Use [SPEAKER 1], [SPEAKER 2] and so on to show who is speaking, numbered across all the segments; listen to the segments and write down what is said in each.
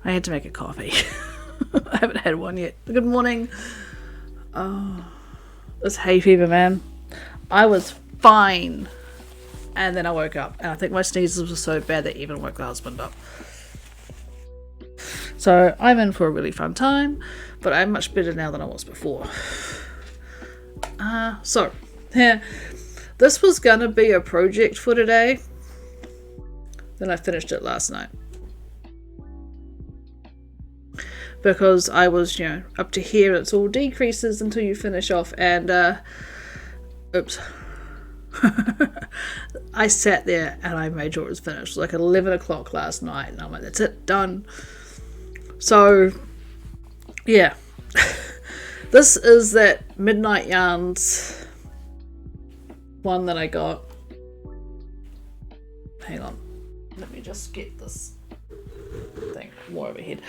[SPEAKER 1] I had to make a coffee. I haven't had one yet. Good morning. Oh, this hay fever, man. I was fine. And then I woke up. And I think my sneezes were so bad that even woke the husband up. So I'm in for a really fun time. But I'm much better now than I was before. So, yeah. This was going to be a project for today. Then I finished it last night. Because I was, up to here, it's all decreases until you finish off, and, oops. I sat there and I made sure it was finished. It was like 11 o'clock last night, and I'm like, that's it, done. So, yeah. This is that Midnight Yarns one that I got. Hang on. Let me just get this thing more overhead.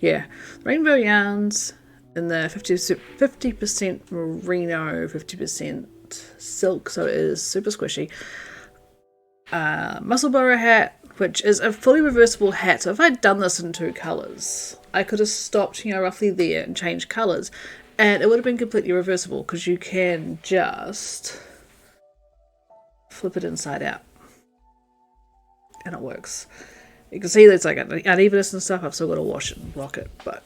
[SPEAKER 1] Yeah, rainbow yarns in the 50% merino, 50% silk, so it is super squishy. Musselburgh hat, which is a fully reversible hat. So if I'd done this in 2 colours, I could have stopped, roughly there and changed colours, and it would have been completely reversible because you can just flip it inside out. And it works. You can see there's like an unevenness and stuff. I've still got to wash it and block it, but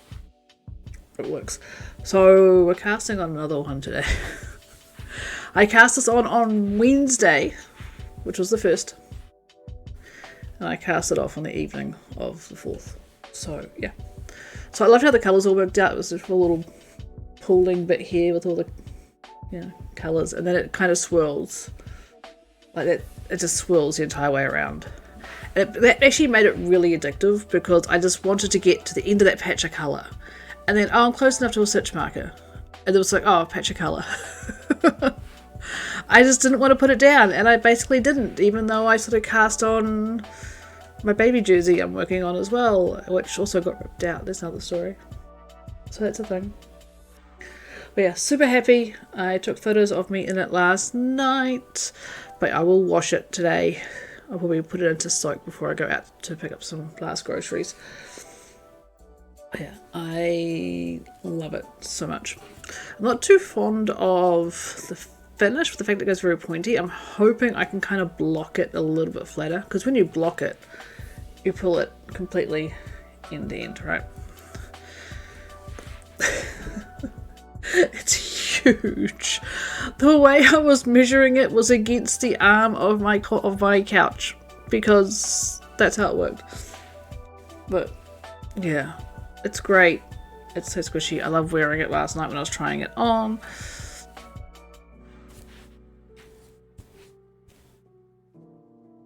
[SPEAKER 1] it works. So we're casting on another one today. I cast this on Wednesday, which was the 1st, and I cast it off on the evening of the 4th. So yeah. So I loved how the colours all worked out. It was just a little pooling bit here with all the colours, and then it kind of swirls like that. It just swirls the entire way around. That actually made it really addictive because I just wanted to get to the end of that patch of colour. And then, I'm close enough to a stitch marker. And it was like, patch of colour. I just didn't want to put it down. And I basically didn't, even though I sort of cast on my baby jersey I'm working on as well, which also got ripped out. That's another story. So that's a thing. But yeah, super happy. I took photos of me in it last night. But I will wash it today. I'll probably put it into soak before I go out to pick up some last groceries. Yeah, I love it so much. I'm not too fond of the finish, the fact that it goes very pointy. I'm hoping I can kind of block it a little bit flatter, because when you block it, you pull it completely end to end, right? It's huge. The way I was measuring it was against the arm of my couch, because that's how it worked. But yeah, it's great. It's so squishy. I love wearing it last night when I was trying it on.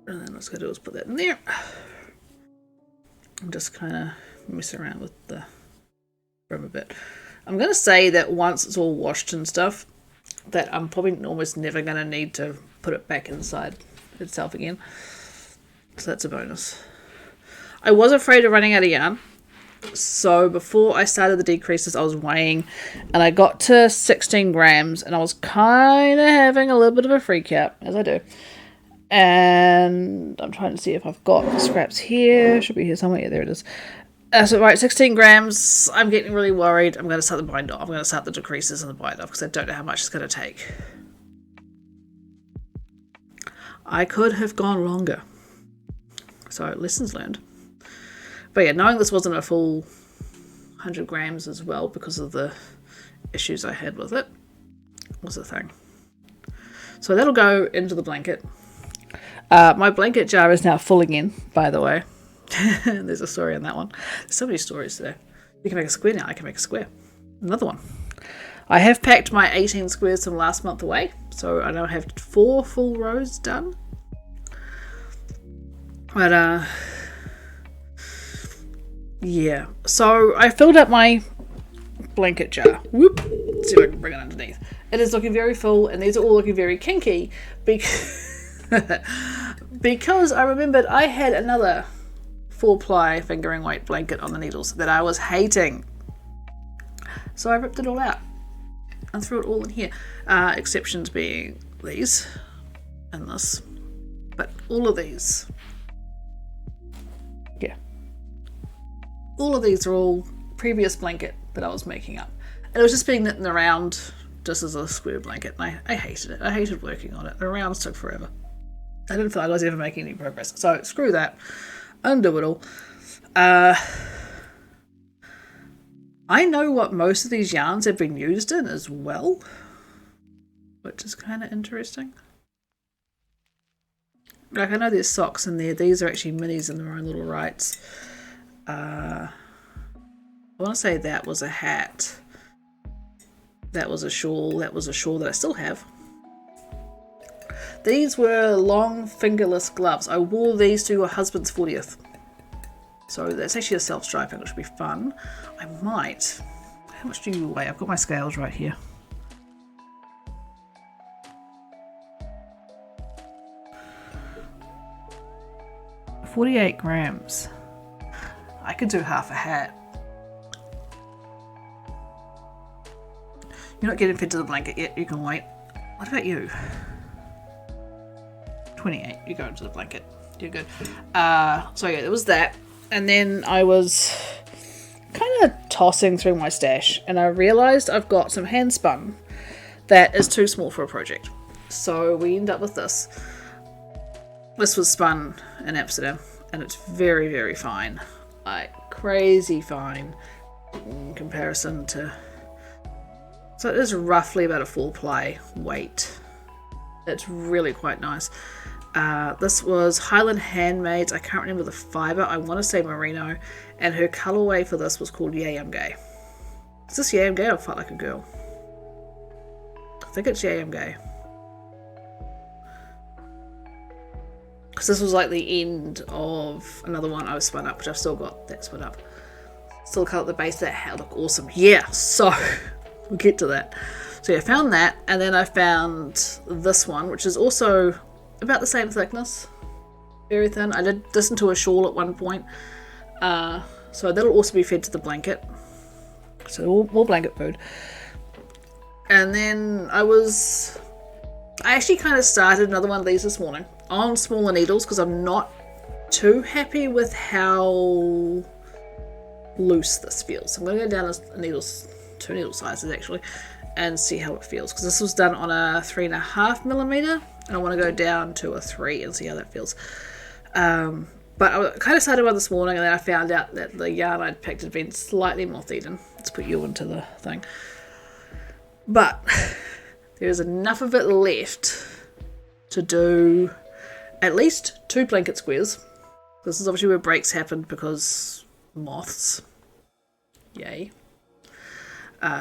[SPEAKER 1] And then what's going to do is put that in there. I'm just kind of mess around with the brim a bit. I'm going to say that once it's all washed and stuff, that I'm probably almost never going to need to put it back inside itself again. So that's a bonus. I was afraid of running out of yarn. So before I started the decreases, I was weighing, and I got to 16 grams, and I was kind of having a little bit of a freak out, as I do. And I'm trying to see if I've got the scraps here. Should be here somewhere. Yeah, there it is. So right, 16 grams. I'm getting really worried. I'm going to start the bind off. I'm going to start the decreases and the bind off because I don't know how much it's going to take. I could have gone longer. So lessons learned. But yeah, knowing this wasn't a full 100 grams as well because of the issues I had with it was the thing. So that'll go into the blanket. My blanket jar is now full again, by the way. There's a story on that one. There's so many stories today. You can make a square now. I can make a square. Another one. I have packed my 18 squares from last month away. So I now have 4 full rows done. But, yeah. So I filled up my blanket jar. Whoop. Let's see if I can bring it underneath. It is looking very full, and these are all looking very kinky. Because I remembered I had another 4-ply fingering weight blanket on the needles that I was hating. So I ripped it all out and threw it all in here. Exceptions being these and this. But all of these Yeah. All of these are all previous blanket that I was making up. And it was just being knitting around just as a square blanket. And I hated it. I hated working on it. The rounds took forever. I didn't feel like I was ever making any progress. So screw that. Undo it all. I know what most of these yarns have been used in as well, which is kind of interesting. Like, I know there's socks in there. These are actually minis in their own little rights. I want to say that was a hat. That was a shawl. That was a shawl that I still have. These were long fingerless gloves. I wore these to your husband's 40th. So that's actually a self-striping, which would be fun. I might... How much do you weigh? I've got my scales right here. $48 grams. I could do half a hat. You're not getting fed to the blanket yet. You can wait. What about you? 28. You're going to the blanket. You're good. So yeah, there was that. And then I was kind of tossing through my stash and I realised I've got some hand spun that is too small for a project. So we end up with this. This was spun in Amsterdam and it's very, very fine. Like crazy fine in comparison to... So it is roughly about a full ply weight. It's really quite nice. This was Highland Handmaids. I can't remember the fibre. I want to say merino. And her colourway for this was called Yam Gay. Is this Yam Gay or Fight Like a Girl? I think it's Yam Gay. Because this was like the end of another one I was spun up, which I've still got that spun up. Still cut at the base of that hat. Look awesome. Yeah, so we'll get to that. So yeah, I found that. And then I found this one, which is also... about the same thickness, very thin. I did this into a shawl at one point, so that'll also be fed to the blanket, so more blanket food. And then I actually kind of started another one of these this morning on smaller needles because I'm not too happy with how loose this feels. So I'm going to go down to needles, 2 needle sizes actually, and see how it feels, because this was done on a 3.5mm and I want to go down to a 3 and see how that feels. But I kind of started one this morning and then I found out that the yarn I'd picked had been slightly moth-eaten. Let's put you into the thing. But there's enough of it left to do at least 2 blanket squares. This is obviously where breaks happened because moths. Yay.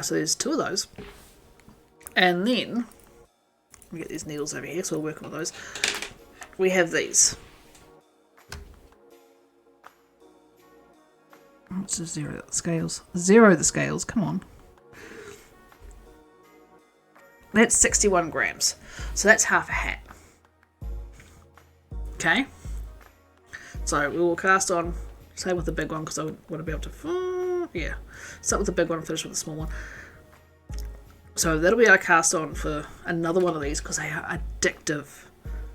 [SPEAKER 1] So there's 2 of those. And then, let me get these needles over here so we'll work with those. We have these. Let's just zero the scales. Zero the scales, come on. That's 61 grams. So that's half a hat. Okay. So we will cast on, same with the big one because I want to be able to, yeah. Start with the big one and finish with the small one. So that'll be our cast on for another one of these because they are addictive.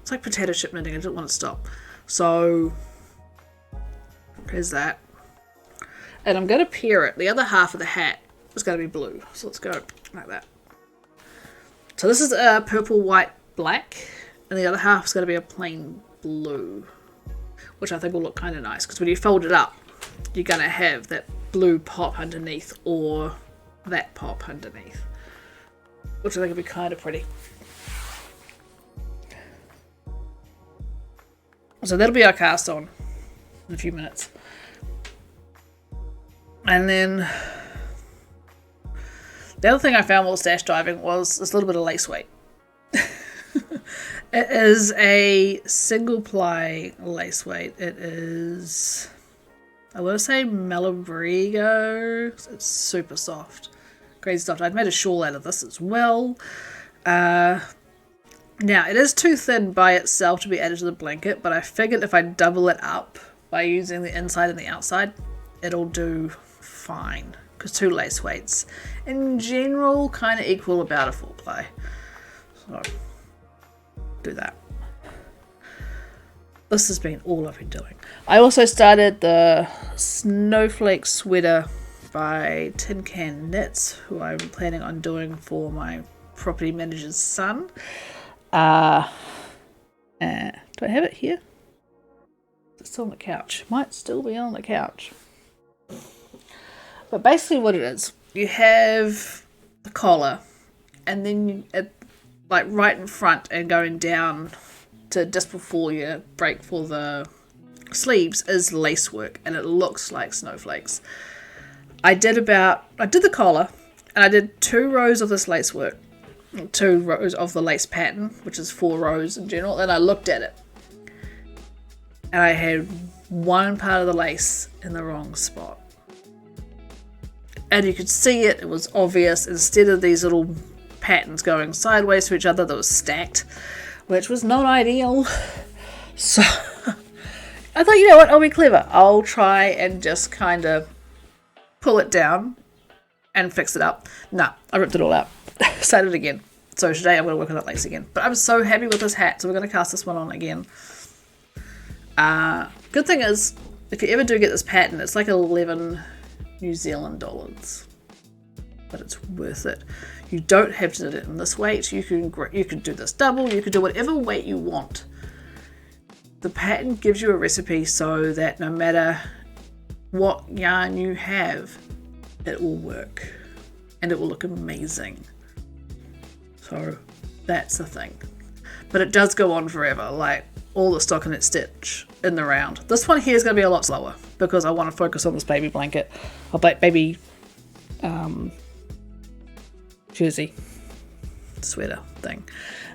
[SPEAKER 1] It's like potato chip knitting, I didn't want to stop. So there's that. And I'm going to pair it. The other half of the hat is going to be blue. So let's go like that. So this is a purple, white, black. And the other half is going to be a plain blue. Which I think will look kind of nice. Because when you fold it up, you're going to have that blue pop underneath or that pop underneath. Which I think will be kind of pretty. So that'll be our cast on in a few minutes. And then the other thing I found while stash diving was this little bit of lace weight. It is a single ply lace weight. It is, I want to say Malabrigo. It's super soft. Crazy soft. I'd made a shawl out of this as well. Now, it is too thin by itself to be added to the blanket, but I figured if I double it up by using the inside and the outside, it'll do fine. Because 2 lace weights, in general, kind of equal about a full ply. So, do that. this has been all I've been doing. I also started the snowflake sweater by Tin Can Knits, who I'm planning on doing for my property manager's son. Do I have it here? It's still on the couch. Might still be on the couch. But basically what it is, you have the collar, and then like right in front and going down to just before you break for the sleeves is lace work, and it looks like snowflakes. I did the collar, and I did 2 rows of this lace work, 2 rows of the lace pattern, which is 4 rows in general, and I looked at it, and I had one part of the lace in the wrong spot. And you could see it, it was obvious. Instead of these little patterns going sideways to each other, that was stacked, which was not ideal. So I thought, you know what, I'll be clever. I'll try and just kind of pull it down and fix it up. Nah, I ripped it all out. Started again. So today I'm going to work on that lace again. But I'm so happy with this hat, so we're going to cast this one on again. Good thing is, if you ever do get this pattern, it's like 11 New Zealand dollars. But it's worth it. You don't have to do it in this weight. You can do this double. You can do whatever weight you want. The pattern gives you a recipe so that no matter what yarn you have, it will work. And it will look amazing. So that's the thing. But it does go on forever, like all the stockinette stitch in the round. This one here is going to be a lot slower because I want to focus on this baby blanket, or baby jersey sweater thing.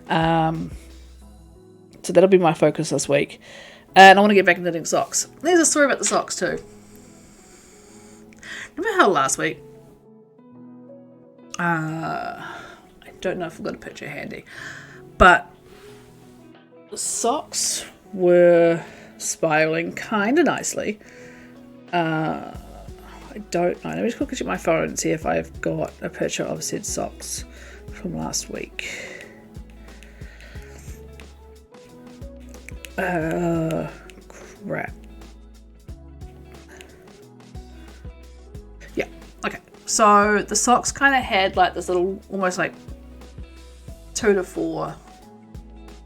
[SPEAKER 1] So that'll be my focus this week. And I want to get back into knitting socks. There's a story about the socks too. Remember how last week, I don't know if I've got a picture handy, but the socks were spiraling kind of nicely. I don't know. Let me just look at my phone and see if I've got a picture of said socks from last week. Crap. Yeah, okay. So the socks kind of had like this little, almost like 2 to 4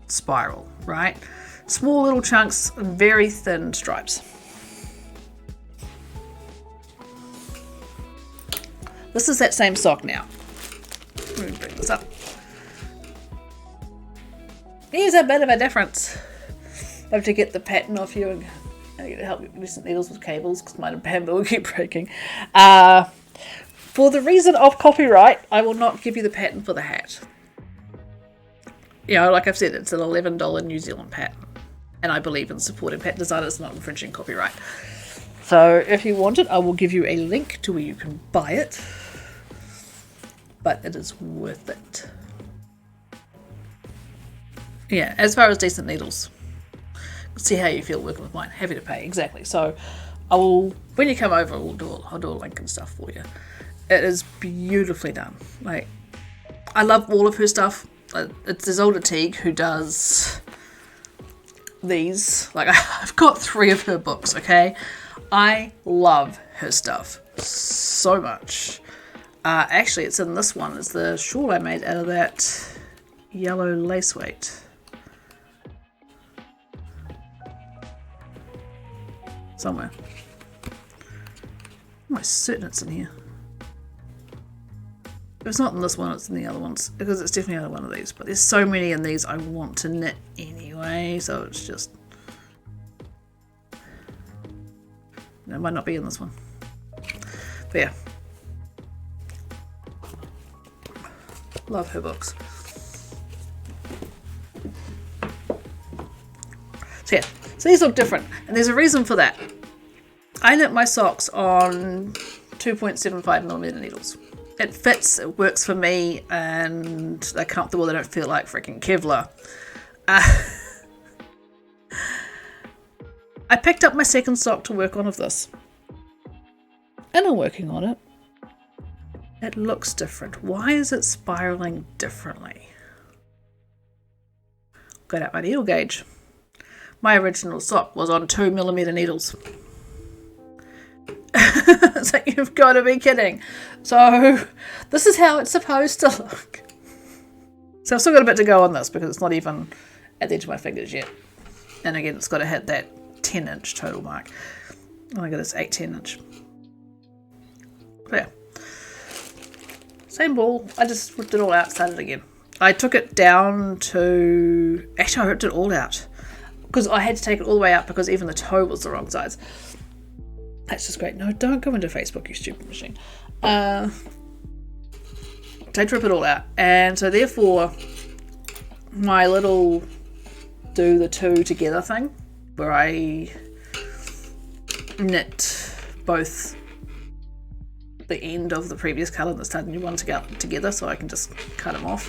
[SPEAKER 1] spiral, right? Small little chunks and very thin stripes. This is that same sock now. Let me bring this up. Here's a bit of a difference. I have to get the pattern off you and help you with some needles with cables because my bamboo will keep breaking. For the reason of copyright, I will not give you the pattern for the hat. You know, like I've said, it's an $11 New Zealand pattern. And I believe in supporting pattern designers, not infringing copyright. So if you want it, I will give you a link to where you can buy it. But it is worth it. Yeah, as far as decent needles. See how you feel working with mine. Happy to pay, exactly. So I will, when you come over, I'll do a link and stuff for you. It is beautifully done. Like, I love all of her stuff. It's Isolde Teague who does these. Like, I've got 3 of her books, okay? I love her stuff so much. Actually, it's in this one. It's the shawl I made out of that yellow lace weight. Somewhere. I'm almost certain it's in here. If it's not in this one, it's in the other ones. Because it's definitely out of one of these. But there's so many in these I want to knit anyway. So it's just... It might not be in this one. But yeah. Love her books. So yeah. So these look different. And there's a reason for that. I knit my socks on 2.75mm needles. It fits, it works for me, and they're comfortable. They don't feel like freaking Kevlar. I picked up my second sock to work on of this. And I'm working on it. It looks different. Why is it spiraling differently? Got out my needle gauge. My original sock was on 2mm needles. So you've got to be kidding. So this is how it's supposed to look. So I've still got a bit to go on this because it's not even at the edge of my fingers yet. And again, it's got to hit that 10-inch total mark. Oh my god, it's 8-10 inch. Yeah. Same ball. I just ripped it all out, started again. I took it down to... Actually, I ripped it all out. Because I had to take it all the way out because even the toe was the wrong size. That's just great. No, don't go into Facebook, you stupid machine. I had to rip it all out. And so therefore, my little do the two together thing, where I knit both the end of the previous colour and the new one together so I can just cut them off.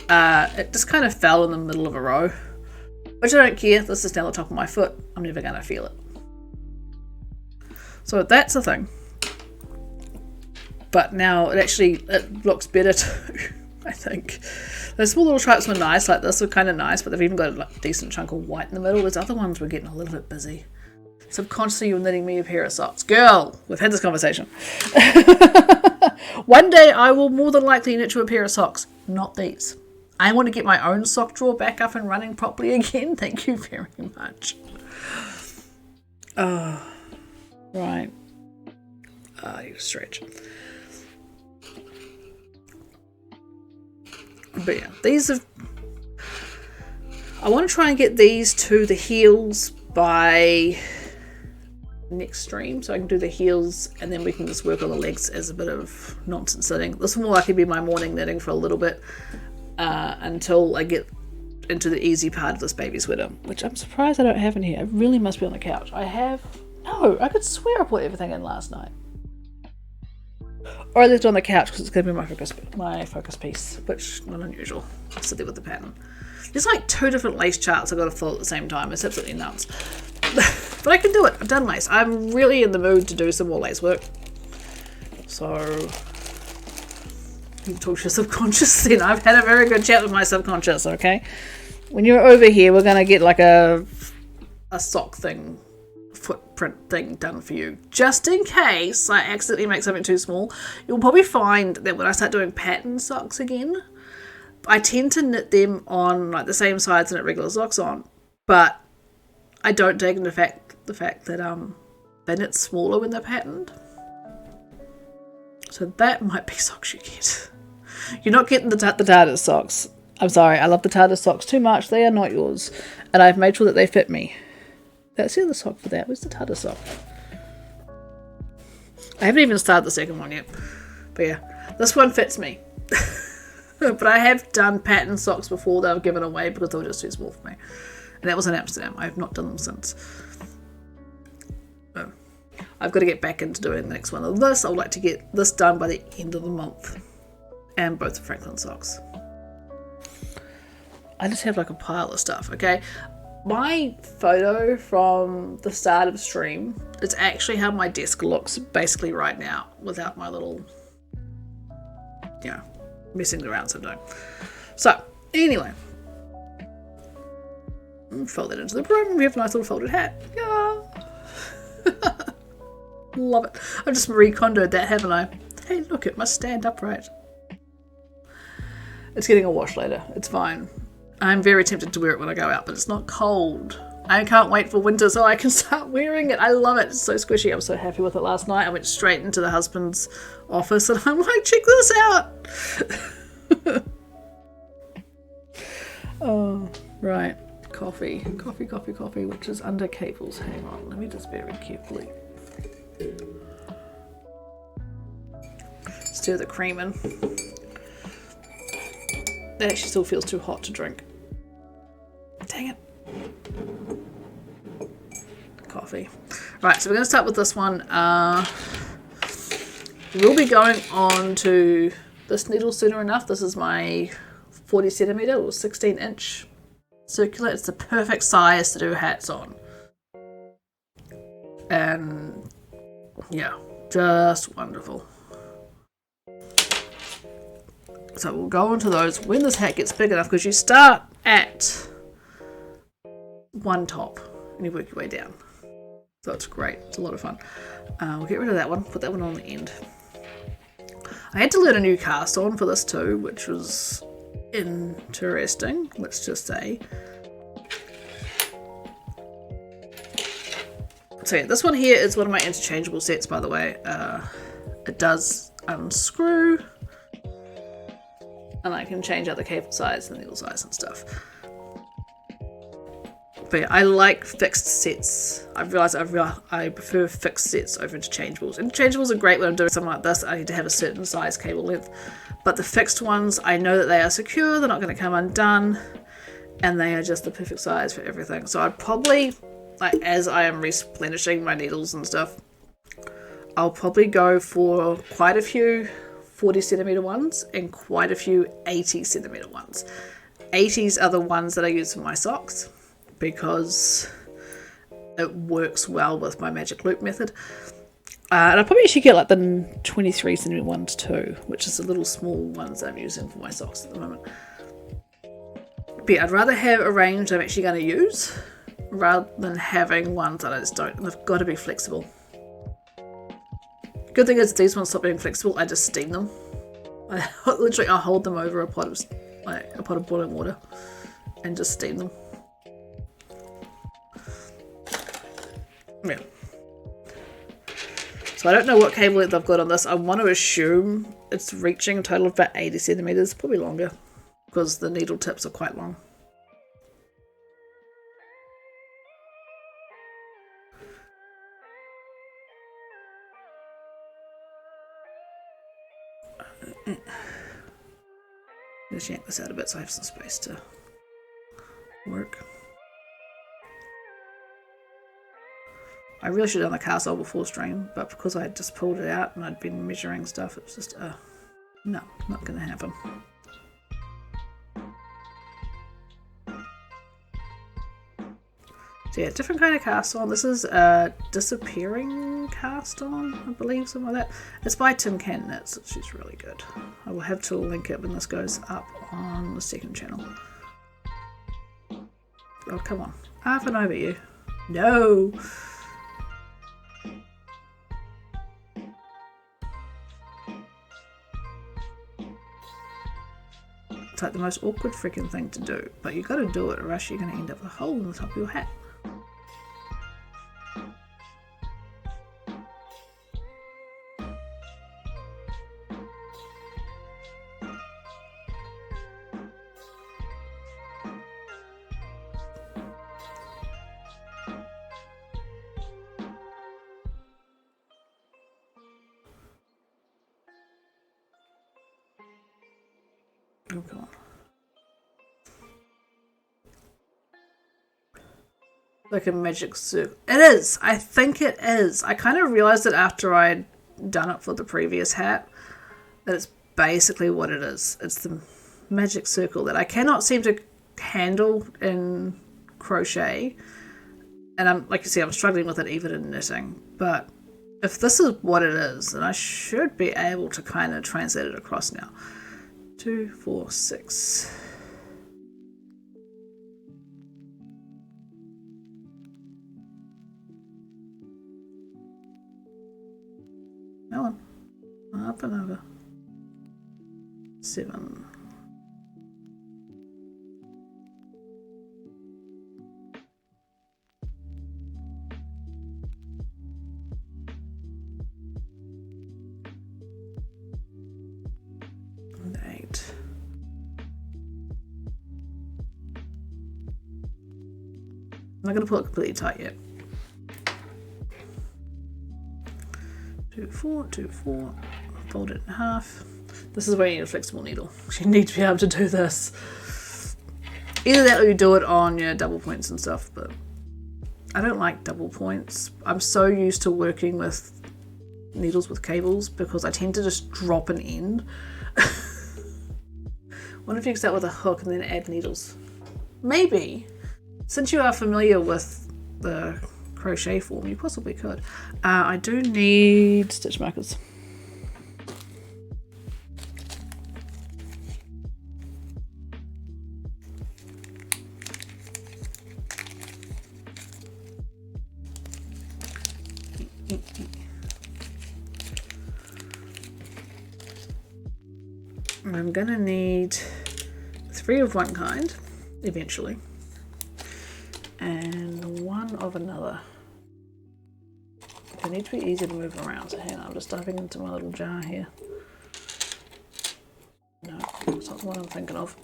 [SPEAKER 1] It just kind of fell in the middle of a row, which I don't care. This is down the top of my foot. I'm never going to feel it. So that's the thing. But now it looks better too, I think. Those small little stripes were nice, like this were kind of nice, but they've even got a decent chunk of white in the middle. Those other ones were getting a little bit busy. Subconsciously, you're knitting me a pair of socks. Girl, we've had this conversation. One day I will more than likely knit you a pair of socks, not these. I want to get my own sock drawer back up and running properly again. Thank you very much. Oh, right. You stretch. But yeah, these are... I want to try and get these to the heels by next stream, so I can do the heels and then we can just work on the legs as a bit of nonsense knitting. This will more likely be my morning knitting for a little bit until I get into the easy part of this baby sweater, which I'm surprised I don't have in here. It really must be on the couch. No, I could swear I put everything in last night. Or I left it on the couch because it's going to be my focus piece, which not unusual. I'll sit there with the pattern. There's like 2 different lace charts I've got to follow at the same time. It's absolutely nuts. But I can do it. I've done lace. I'm really in the mood to do some more lace work. So you talk to your subconscious then. I've had a very good chat with my subconscious, okay? When you're over here, we're going to get like a sock thing, footprint thing done for you. Just in case I accidentally make something too small. You'll probably find that when I start doing pattern socks again, I tend to knit them on like the same sides I knit regular socks on, but I don't take into the fact that they knit smaller when they're patterned. So that might be socks you get. You're not getting the Tata socks. I'm sorry, I love the Tata socks too much. They are not yours, and I've made sure that they fit me. That's the other sock for that. Where's the Tata sock? I haven't even started the second one yet. But yeah, this one fits me. But I have done pattern socks before. They were given away because they were just too small for me. And that was in Amsterdam. I have not done them since. So, I've got to get back into doing the next one of this. I would like to get this done by the end of the month. And both the Franklin socks. I just have like a pile of stuff, okay? My photo from the start of stream is actually how my desk looks basically right now without my little, messing around sometimes. So, anyway. Fold that into the broom. We have a nice little folded hat. Yeah. Love it. I've just recondoed that, haven't I? Hey, look, it must stand upright. It's getting a wash later. It's fine. I'm very tempted to wear it when I go out, but it's not cold. I can't wait for winter so I can start wearing it. I love it. It's so squishy. I was so happy with it last night. I went straight into the husband's office and I'm like, check this out. Oh, right. Coffee, which is under cables. Hang on, let me just very carefully stir the cream in. That actually still feels too hot to drink. Dang it. Coffee. Right, so we're going to start with this one. We'll be going on to this needle sooner enough. This is my 40 centimeter or 16 inch circular. It's the perfect size to do hats on. And yeah, just wonderful. So we'll go into those when this hat gets big enough, because you start at one top. and you work your way down. So it's great. It's a lot of fun. We'll get rid of that one. Put that one on the end. I had to learn a new cast on for this too, which was interesting, let's just say. So yeah, this one here is one of my interchangeable sets, by the way. It does unscrew, and I can change out the cable size and the needle size and stuff. But yeah, I like fixed sets. I've realised I prefer fixed sets over interchangeables. Interchangeables are great when I'm doing something like this. I need to have a certain size cable length. But the fixed ones, I know that they are secure, they're not going to come undone, and they are just the perfect size for everything. So I'd probably, like, as I am replenishing my needles and stuff, I'll probably go for quite a few 40cm ones and quite a few 80cm ones. 80s are the ones that I use for my socks, because it works well with my magic loop method. And I probably should get like the 23cm ones too, which is the little small ones I'm using for my socks at the moment. But yeah, I'd rather have a range I'm actually going to use rather than having ones that I just don't. And they've got to be flexible. Good thing is these ones stop being flexible. I just steam them. I'll hold them over a pot of boiling water and just steam them. Yeah. So I don't know what cable length I've got on this. I want to assume it's reaching a total of about 80cm, probably longer, because the needle tips are quite long. Just yank this out a bit so I have some space to work. I really should have done the cast on before stream, but because I had just pulled it out and I'd been measuring stuff, it was just, no, not going to happen. So yeah, different kind of cast on. This is a disappearing cast on, I believe, something like that. It's by Tin Can Knits, which is really good. I will have to link it when this goes up on the second channel. Oh, come on. Half an over you. No! It's like the most awkward freaking thing to do, but you got to do it or else you're going to end up with a hole in the top of your hat. Oh, come on. Like a magic circle. It is! I think it is. I kind of realised it after I'd done it for the previous hat, that it's basically what it is. It's the magic circle that I cannot seem to handle in crochet. And I'm, like you see, I'm struggling with it even in knitting. But if this is what it is, then I should be able to kind of translate it across now. 2, 4, 6. Come on. Up and over. 7. And 8. I'm not going to pull it completely tight yet. 2, 4, 2, 4. Fold it in half. This is where you need a flexible needle. You need to be able to do this. Either that or you do it on your double points and stuff, but I don't like double points. I'm so used to working with needles with cables because I tend to just drop an end. Wonder if you could start with a hook and then add needles. Maybe. Since you are familiar with the crochet form, you possibly could. I do need stitch markers. I'm gonna need 3 of one kind eventually, and 1 of another. They need to be easy to move around, so hang on, I'm just diving into my little jar here. No, that's not the one I'm thinking of.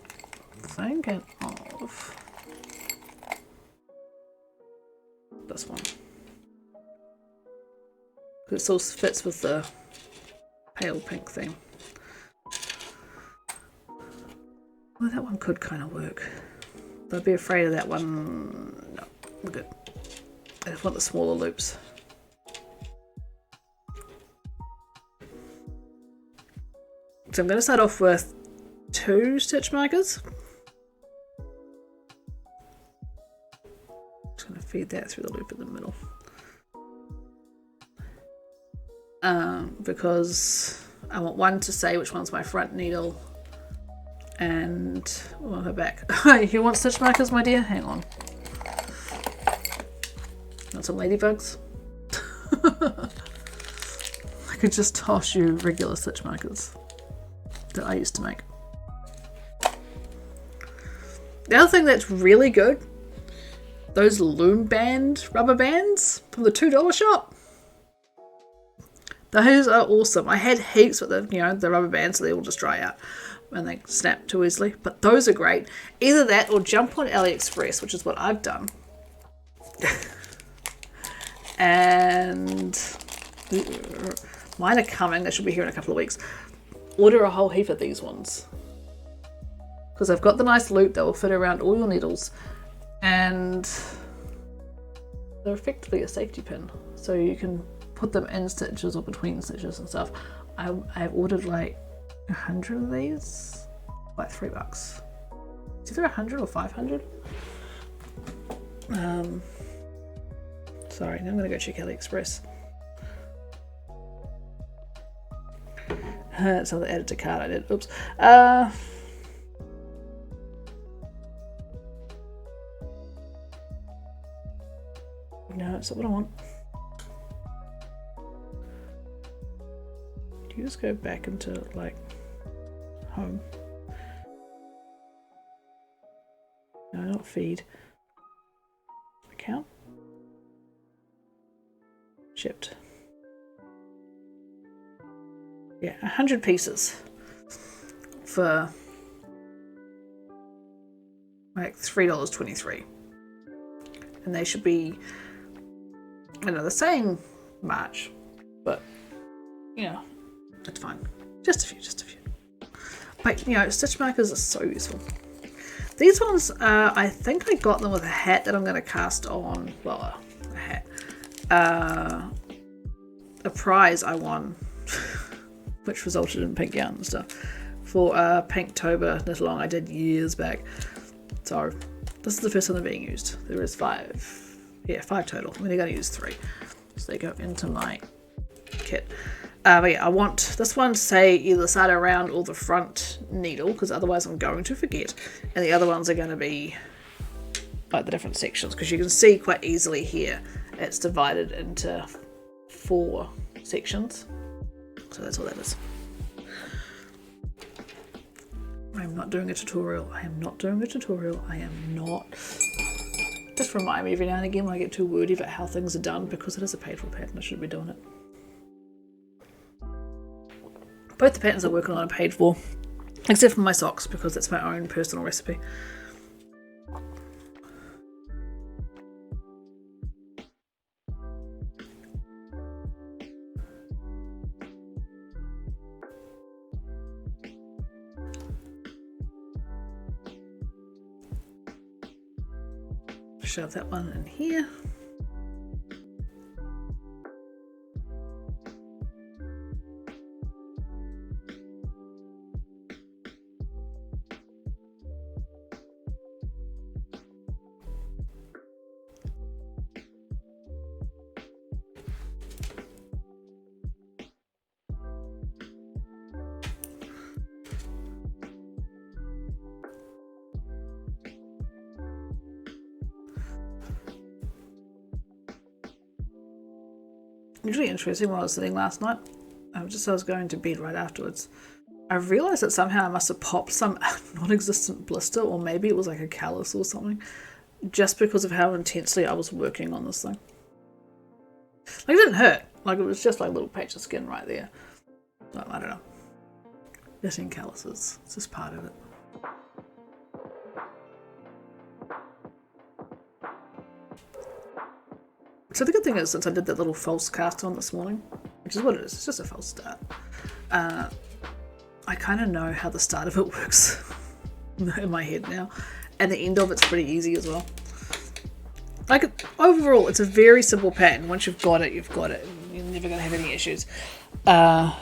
[SPEAKER 1] This one. It still fits with the pale pink theme. Well, that one could kind of work. But I'd be afraid of that one. No, we're good. I just want the smaller loops. So I'm going to start off with 2 stitch markers. Just going to feed that through the loop in the middle. Because I want one to say which one's my front needle and her back. You want stitch markers, my dear? Hang on. Want some ladybugs? I could just toss you regular stitch markers that I used to make. The other thing that's really good, those loom band rubber bands from the $2 shop. Those are awesome. I had heaps with the rubber bands, so they all just dry out and they snap too easily. But those are great. Either that or jump on AliExpress, which is what I've done. And mine are coming. They should be here in a couple of weeks. Order a whole heap of these ones. Because they've got the nice loop that will fit around all your needles. And they're effectively a safety pin. So you can put them in stitches or between stitches and stuff. I've ordered like 100 of these, like $3. It's either 100 or 500. Sorry, now I'm gonna go check AliExpress. So the added to cart I did. Oops. No, it's not what I want. Do you just go back into like home? No, not feed. Account. Shipped. Yeah, 100 pieces for like $3.23, and they should be, I know they're saying March, but it's fine. Just a few. But stitch markers are so useful. These ones, I think I got them with a hat that I'm going to cast on. Well, a hat. A prize I won, which resulted in pink yarn and stuff, for Pinktober knit along I did years back. So this is the first one they're being used. There is 5. Yeah, 5 total. I'm only going to use 3. So they go into my kit. But yeah, I want this one to say either the side around or the front needle, because otherwise I'm going to forget. And the other ones are going to be like the different sections, because you can see quite easily here it's divided into 4 sections. So that's all that is. I am not doing a tutorial. I am not. Just remind me every now and again when I get too wordy about how things are done, because it is a paid for pattern. I should be doing it. Both the patterns I'm working on are paid for, except for my socks, because that's my own personal recipe. Shove that one in here. It's really interesting when I was sitting last night, just as I was going to bed right afterwards, I I've realised that somehow I must have popped some non-existent blister, or maybe it was like a callus or something, just because of how intensely I was working on this thing. Like, it didn't hurt. Like, it was just like a little patch of skin right there. So, I don't know. Getting calluses. It's just part of it. So the good thing is, since I did that little false cast on this morning, which is what it is, it's just a false start, I kind of know how the start of it works in my head now, and the end of it's pretty easy as well. Like, overall, it's a very simple pattern. Once you've got it, you've got it. You're never going to have any issues. But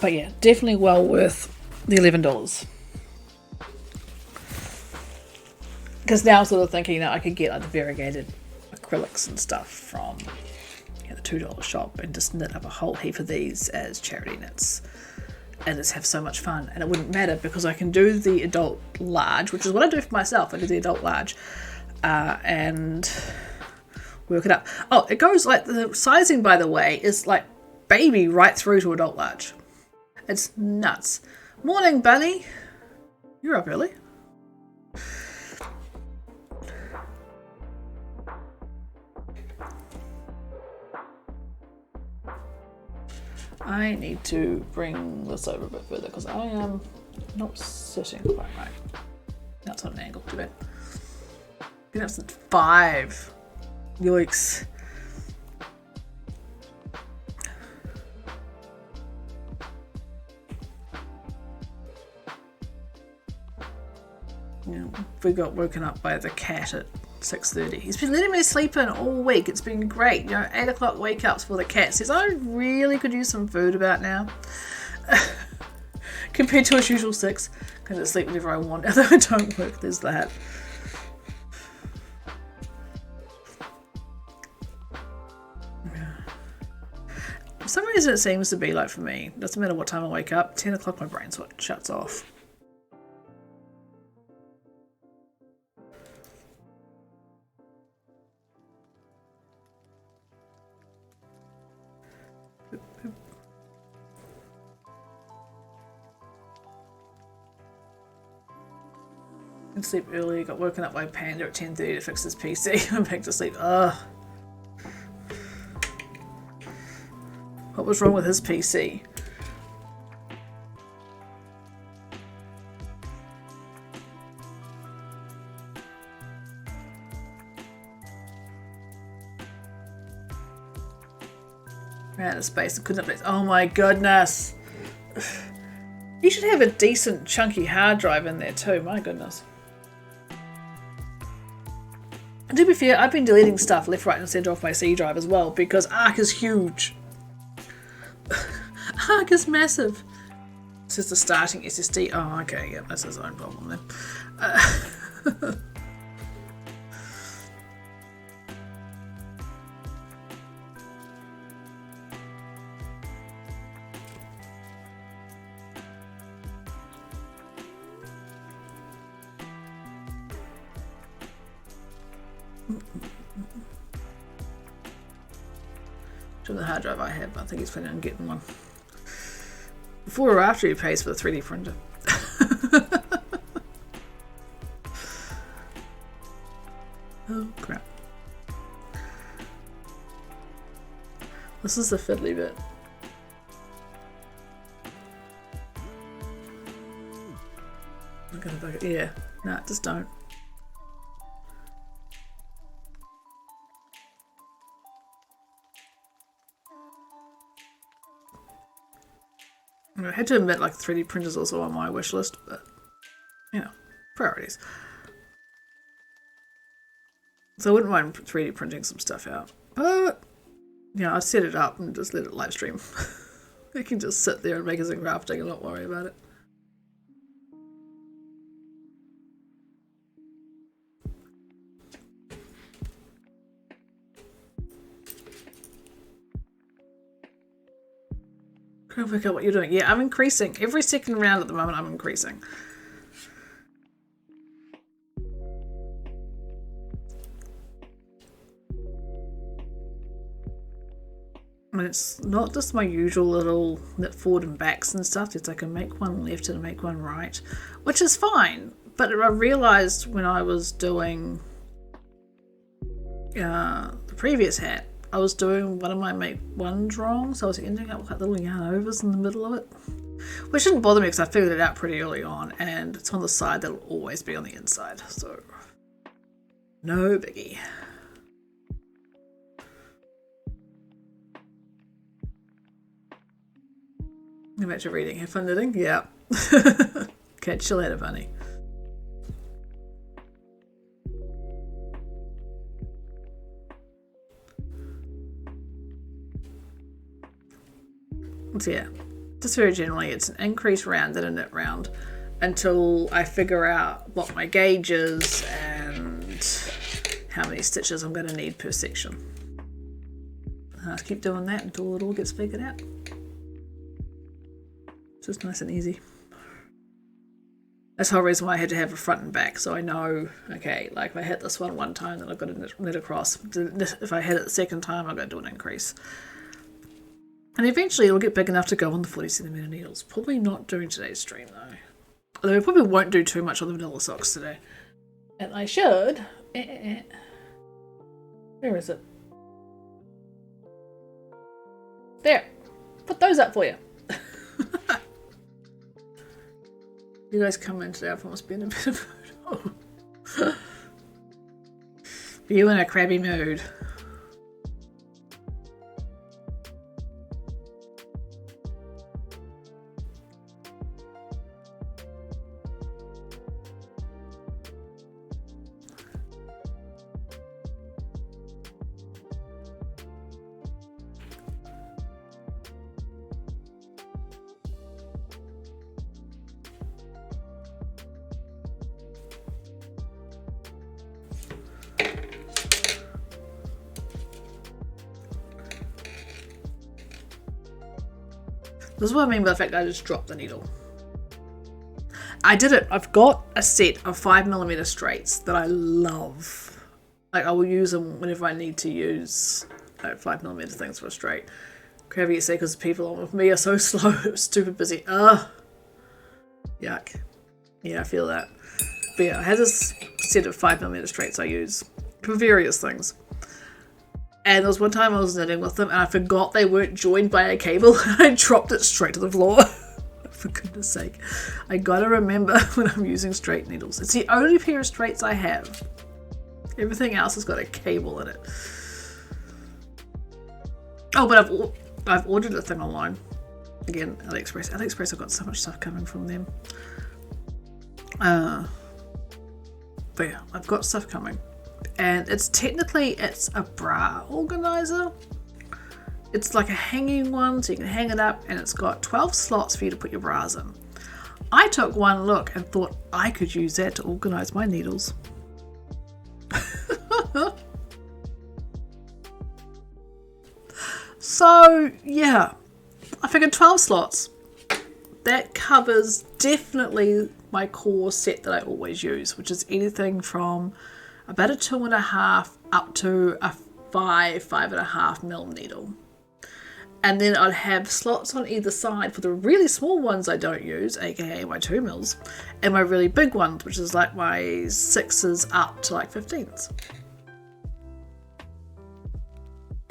[SPEAKER 1] yeah, definitely well worth the $11. Because now I'm sort of thinking that I could get like the variegated acrylics and stuff from the $2 shop and just knit up a whole heap of these as charity knits and just have so much fun. And it wouldn't matter because I can do the adult large, which is what I do for myself. I do the adult large and work it up. Oh, it goes like, the sizing, by the way, is like baby right through to adult large. It's nuts. Morning, Bunny. You're up early. I need to bring this over a bit further because I am not sitting quite right. That's on an angle, too bad. Been up since 5. Yikes. Yeah, we got woken up by the cat at 6:30. He's been letting me sleep in all week. It's been great. 8 o'clock wake ups for the cat. Says I really could use some food about now. Compared to his usual 6. Can just sleep whenever I want. Although I don't work, there's that. For some reason it seems to be like for me, doesn't matter what time I wake up, 10 o'clock my brain shuts off. And sleep early, got woken up by Panda at 10:30 to fix his PC. I'm back to sleep. Ugh. What was wrong with his PC? Ran out of space and couldn't update. Oh my goodness. You should have a decent chunky hard drive in there too, my goodness. And to be fair, I've been deleting stuff left, right and centre off my C drive as well because Arc is huge. Arc is massive. This is the starting SSD. Oh, okay, yeah, that's his own problem then. To the hard drive I have, I think he's planning on getting one. Before or after he pays for the 3D printer. Oh crap. This is the fiddly bit. I'm gonna bug it. Yeah, no, just don't. I had to admit, like, 3D printers also on my wish list, but, priorities. So I wouldn't mind 3D printing some stuff out. But, I set it up and just let it live stream. It can just sit there and make his own crafting and not worry about it. Trying to work out what you're doing. Yeah, I'm increasing. Every second round at the moment, I'm increasing. And it's not just my usual little knit forward and backs and stuff. It's like I make one left and I make one right, which is fine. But I realised when I was doing the previous hat, I was doing one of my make ones wrong, so I was ending up with like little yarn overs in the middle of it, which didn't bother me because I figured it out pretty early on, and it's on the side that'll always be on the inside, so no biggie. Go back to reading. Have fun knitting? Yeah. Catch you later, bunny. So yeah, just very generally, it's an increase round and a knit round until I figure out what my gauge is and how many stitches I'm going to need per section. And I keep doing that until it all gets figured out. Just nice and easy. That's the whole reason why I had to have a front and back, so I know, okay, like if I hit this one time, then I've got to knit across. If I hit it the second time, I've got to do an increase. And eventually it'll get big enough to go on the 40cm needles. Probably not during today's stream though. Although we probably won't do too much on the vanilla socks today. And I should... Where is it? There! Put those up for you. You guys come in today, I must be in a bit of mood. Oh. You in a crabby mood. This is what I mean by the fact that I just dropped the needle. I did it. I've got a set of 5mm straights that I love. Like I will use them whenever I need to use 5mm things for a straight. However you say, because people on with me are so slow, stupid busy. Ugh. Yuck. Yeah, I feel that. But yeah, I had this set of 5mm straights I use for various things. And there was one time I was knitting with them and I forgot they weren't joined by a cable and I dropped it straight to the floor. For goodness sake. I gotta remember when I'm using straight needles. It's the only pair of straights I have. Everything else has got a cable in it. Oh, but I've ordered a thing online. Again, AliExpress. AliExpress, I've got so much stuff coming from them. But yeah, I've got stuff coming. And it's a bra organizer. It's like a hanging one, so you can hang it up, and it's got 12 slots for you to put your bras in. I took one look and thought I could use that to organize my needles. So yeah, I figured 12 slots. That covers definitely my core set that I always use, which is anything from about a 2.5 up to a 5.5 needle. And then I'd have slots on either side for the really small ones I don't use, aka my 2mm, and my really big ones, which is like my 6s up to like 15s.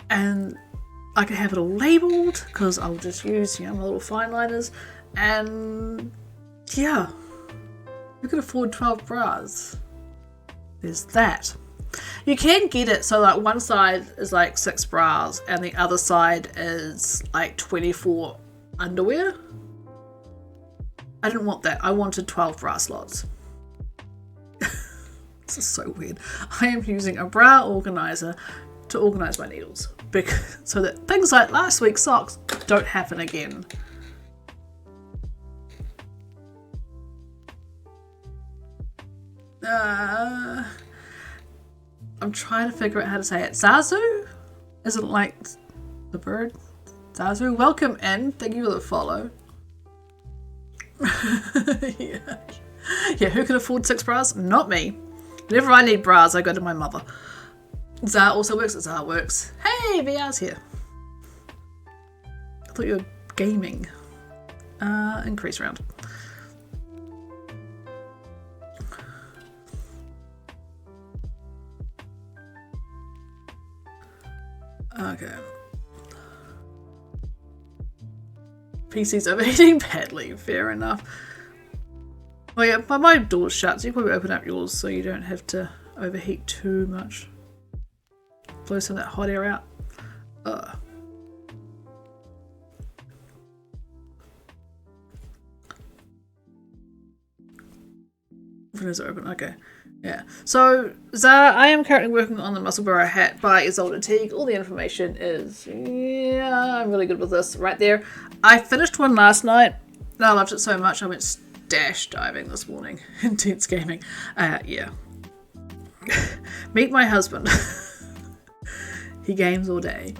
[SPEAKER 1] And I can have it all labelled because I'll just use, my little fine liners, and yeah, you can afford 12 bras. There's that. You can get it so like one side is like 6 bras and the other side is like 24 underwear. I didn't want that. I wanted 12 bra slots. This is so weird. I am using a bra organizer to organize my needles so that things like last week's socks don't happen again. I'm trying to figure out how to say it. Zazu? Isn't like the bird? Zazu? Welcome in. Thank you for the follow. Yeah, who can afford 6 bras? Not me. Whenever I need bras, I go to my mother. Zah also works. Zah works. Hey, VR's here. thought you were gaming. Increase round. Okay. PC's overheating badly, fair enough. Oh yeah, but my door's shut, so you can probably open up yours so you don't have to overheat too much. Blow some of that hot air out. Ugh. Windows are open, okay. Yeah. So, Zara, I am currently working on the Musselburgh hat by Isolde Teague. All the information is, yeah, I'm really good with this right there. I finished one last night. I loved it so much I went stash diving this morning. Intense gaming. Yeah. Meet my husband. He games all day.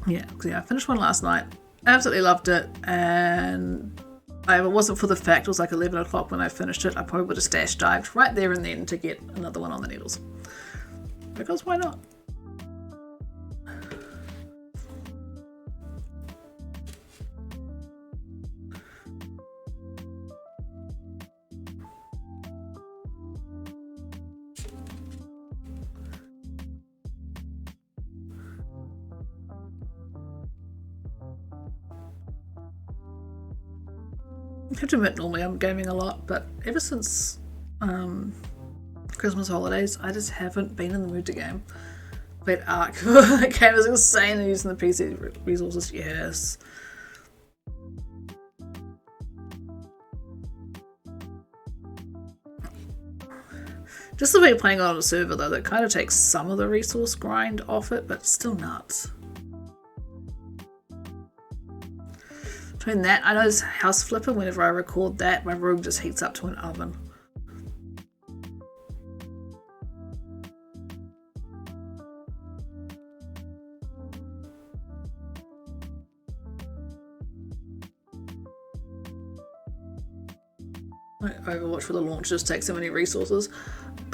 [SPEAKER 1] Yeah, I finished one last night. Absolutely loved it, and if it wasn't for the fact it was like 11 o'clock when I finished it, I probably would have stash dived right there and then to get another one on the needles. Because why not? I have to admit, normally I'm gaming a lot, but ever since Christmas holidays, I just haven't been in the mood to game. Played Ark. That game is insane, and using the PC resources, yes. Just the way playing on a server though, that kind of takes some of the resource grind off it, but still nuts. Between that, I know it's house flipping. Whenever I record that, my room just heats up to an oven. Like Overwatch for the launch just takes so many resources.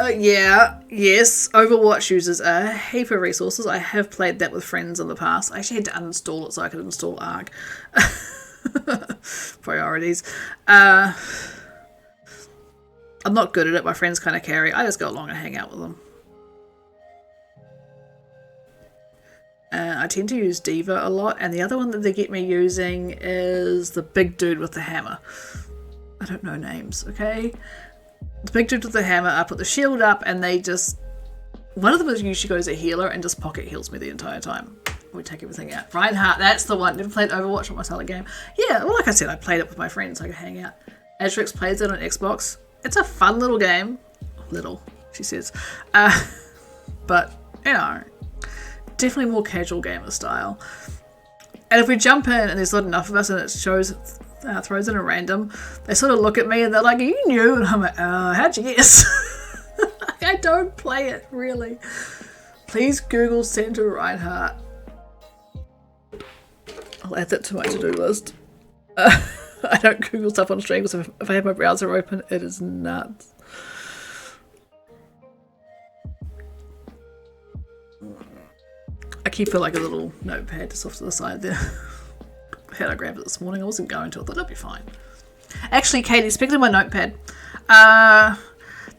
[SPEAKER 1] Yes, Overwatch uses a heap of resources. I have played that with friends in the past. I actually had to uninstall it so I could install Ark. Priorities. I'm not good at it. My friends kind of carry. I just go along and hang out with them. I tend to use Diva a lot, and the other one that they get me using is the big dude with the hammer. I don't know names, okay? The big dude with the hammer, I put the shield up, and they just... One of them usually goes a healer and just pocket heals me the entire time. We take everything out. Reinhardt, that's the one. Never played Overwatch on my solid game. Yeah, well, like I said, I played it with my friends so I could hang out. Azrix plays it on Xbox. It's a fun little game. Little, she says. But, you know, definitely more casual gamer style. And if we jump in and there's not enough of us and it shows, throws in a random, they sort of look at me and they're like, "Are you new?" And I'm like, how'd you guess? I don't play it, really. Please Google Center Reinhardt. I'll add that to my to-do list. I don't Google stuff on stream because if I have my browser open, it is nuts. I keep it like a little notepad just off to the side there. Had I grabbed it this morning, I wasn't going to. I thought it'd be fine. Actually, Katie, speaking of my notepad,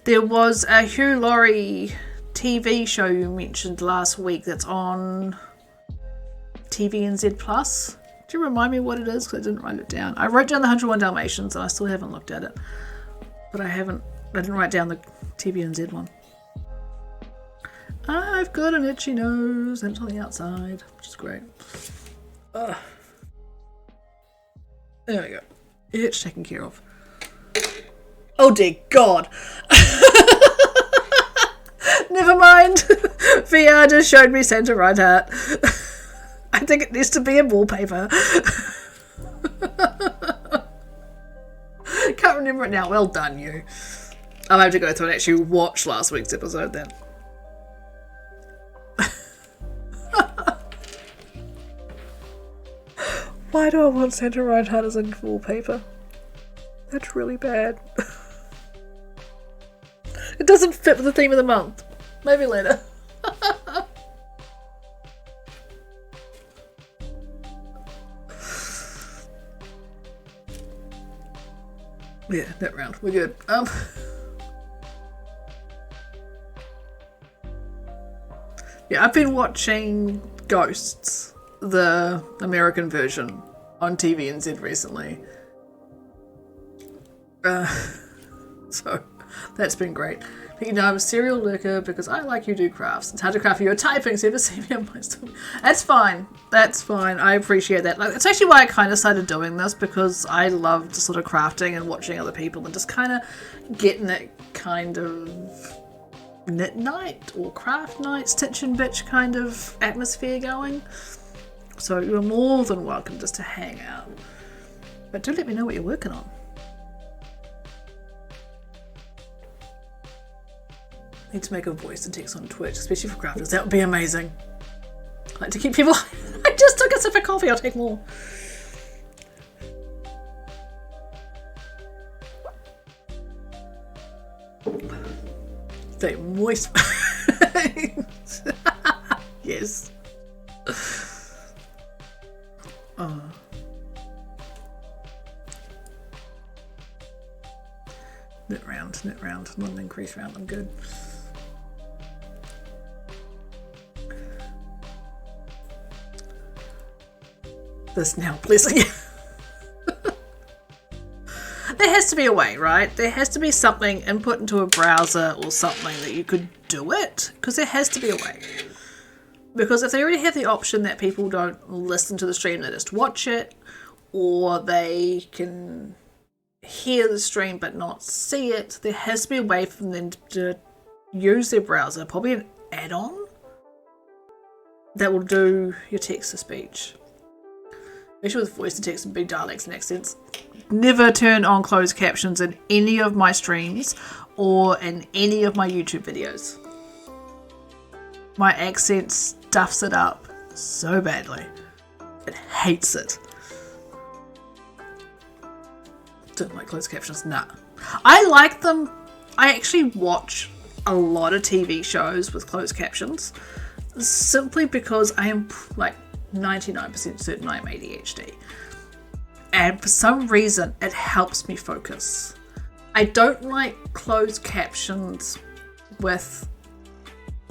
[SPEAKER 1] there was a Hugh Laurie TV show you mentioned last week that's on TVNZ Plus. Do you remind me what it is? Because I didn't write it down. I wrote down the 101 Dalmatians and I still haven't looked at it. But I didn't write down the TVNZ one. I've got an itchy nose and it's on the outside, which is great. Ugh. There we go. Itch taken care of. Oh dear God. Never mind. VR just showed me Santa Reinhardt. I think it needs to be in wallpaper. Can't remember it now. Well done, you. I'll have to go through and actually watch last week's episode then. Why do I want Santa Reinhardt as in wallpaper? That's really bad. It doesn't fit with the theme of the month. Maybe later. Yeah, that round. We're good. Yeah, I've been watching Ghosts, the American version, on TVNZ recently. So that's been great. But, you know, I'm a serial lurker because I like you do crafts. It's hard to craft. You're typing, so you ever see me on my story. That's fine. That's fine. I appreciate that. Like, it's actually why I kind of started doing this, because I loved sort of crafting and watching other people and just kind of getting that kind of knit night or craft night, stitch and bitch kind of atmosphere going. So you're more than welcome just to hang out. But do let me know what you're working on. Need to make a voice and text on Twitch, especially for crafters. That would be amazing. I like to keep people. I just took a sip of coffee. I'll take more. Stay moist. Yes. Knit round, not an increase round. I'm good. This now, blessing. There has to be a way, right? There has to be something input into a browser or something that you could do it, because there has to be a way. Because if they already have the option that people don't listen to the stream, they just watch it, or they can hear the stream but not see it, there has to be a way for them to use their browser, probably an add-on that will do your text-to-speech. Especially with voice to text and big dialects and accents. Never turn on closed captions in any of my streams or in any of my YouTube videos. My accent stuffs it up so badly. It hates it. Don't like closed captions, nah. I like them. I actually watch a lot of TV shows with closed captions simply because I am like 99% certain I'm ADHD. And for some reason, it helps me focus. I don't like closed captions with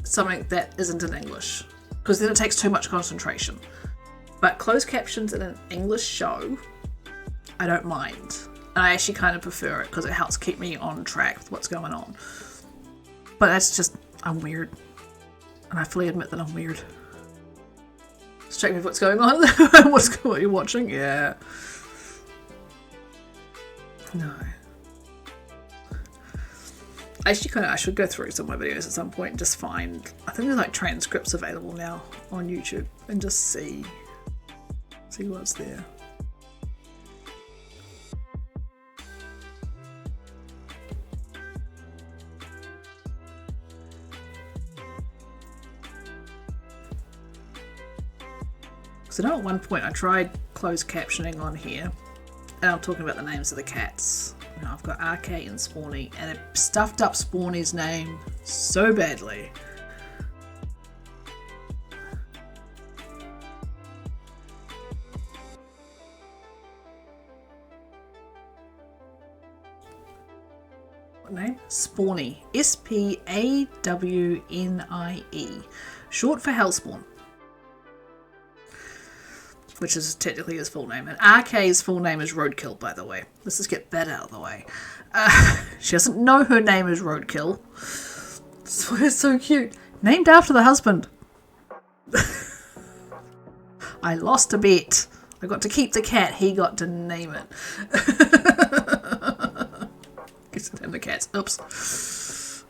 [SPEAKER 1] something that isn't in English, because then it takes too much concentration. But closed captions in an English show, I don't mind. And I actually kind of prefer it because it helps keep me on track with what's going on. But that's just, I'm weird. And I fully admit that I'm weird. Check me what's going on. What are you watching? Yeah. No. Actually, I should go through some of my videos at some point and just find. I think there's like transcripts available now on YouTube and just see what's there. So now at one point I tried closed captioning on here, and I'm talking about the names of the cats. You know, I've got RK and Spawny, and it stuffed up Spawny's name so badly. What name? Spawny. Spawnie. Short for Hellspawn. Which is technically his full name. And RK's full name is Roadkill, by the way. Let's just get that out of the way. She doesn't know her name is Roadkill. So it's so cute. Named after the husband. I lost a bet. I got to keep the cat. He got to name it. Guess it the cats. Oops.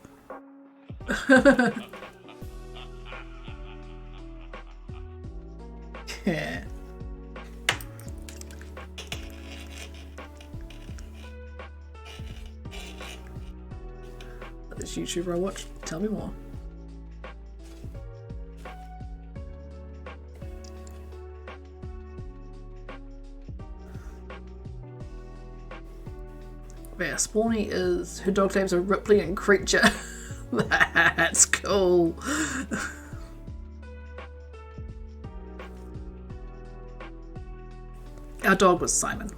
[SPEAKER 1] Yeah. This YouTuber I watch, tell me more. But yeah, Spawny is, her dog names are Ripley and Creature. That's cool. Our dog was Simon.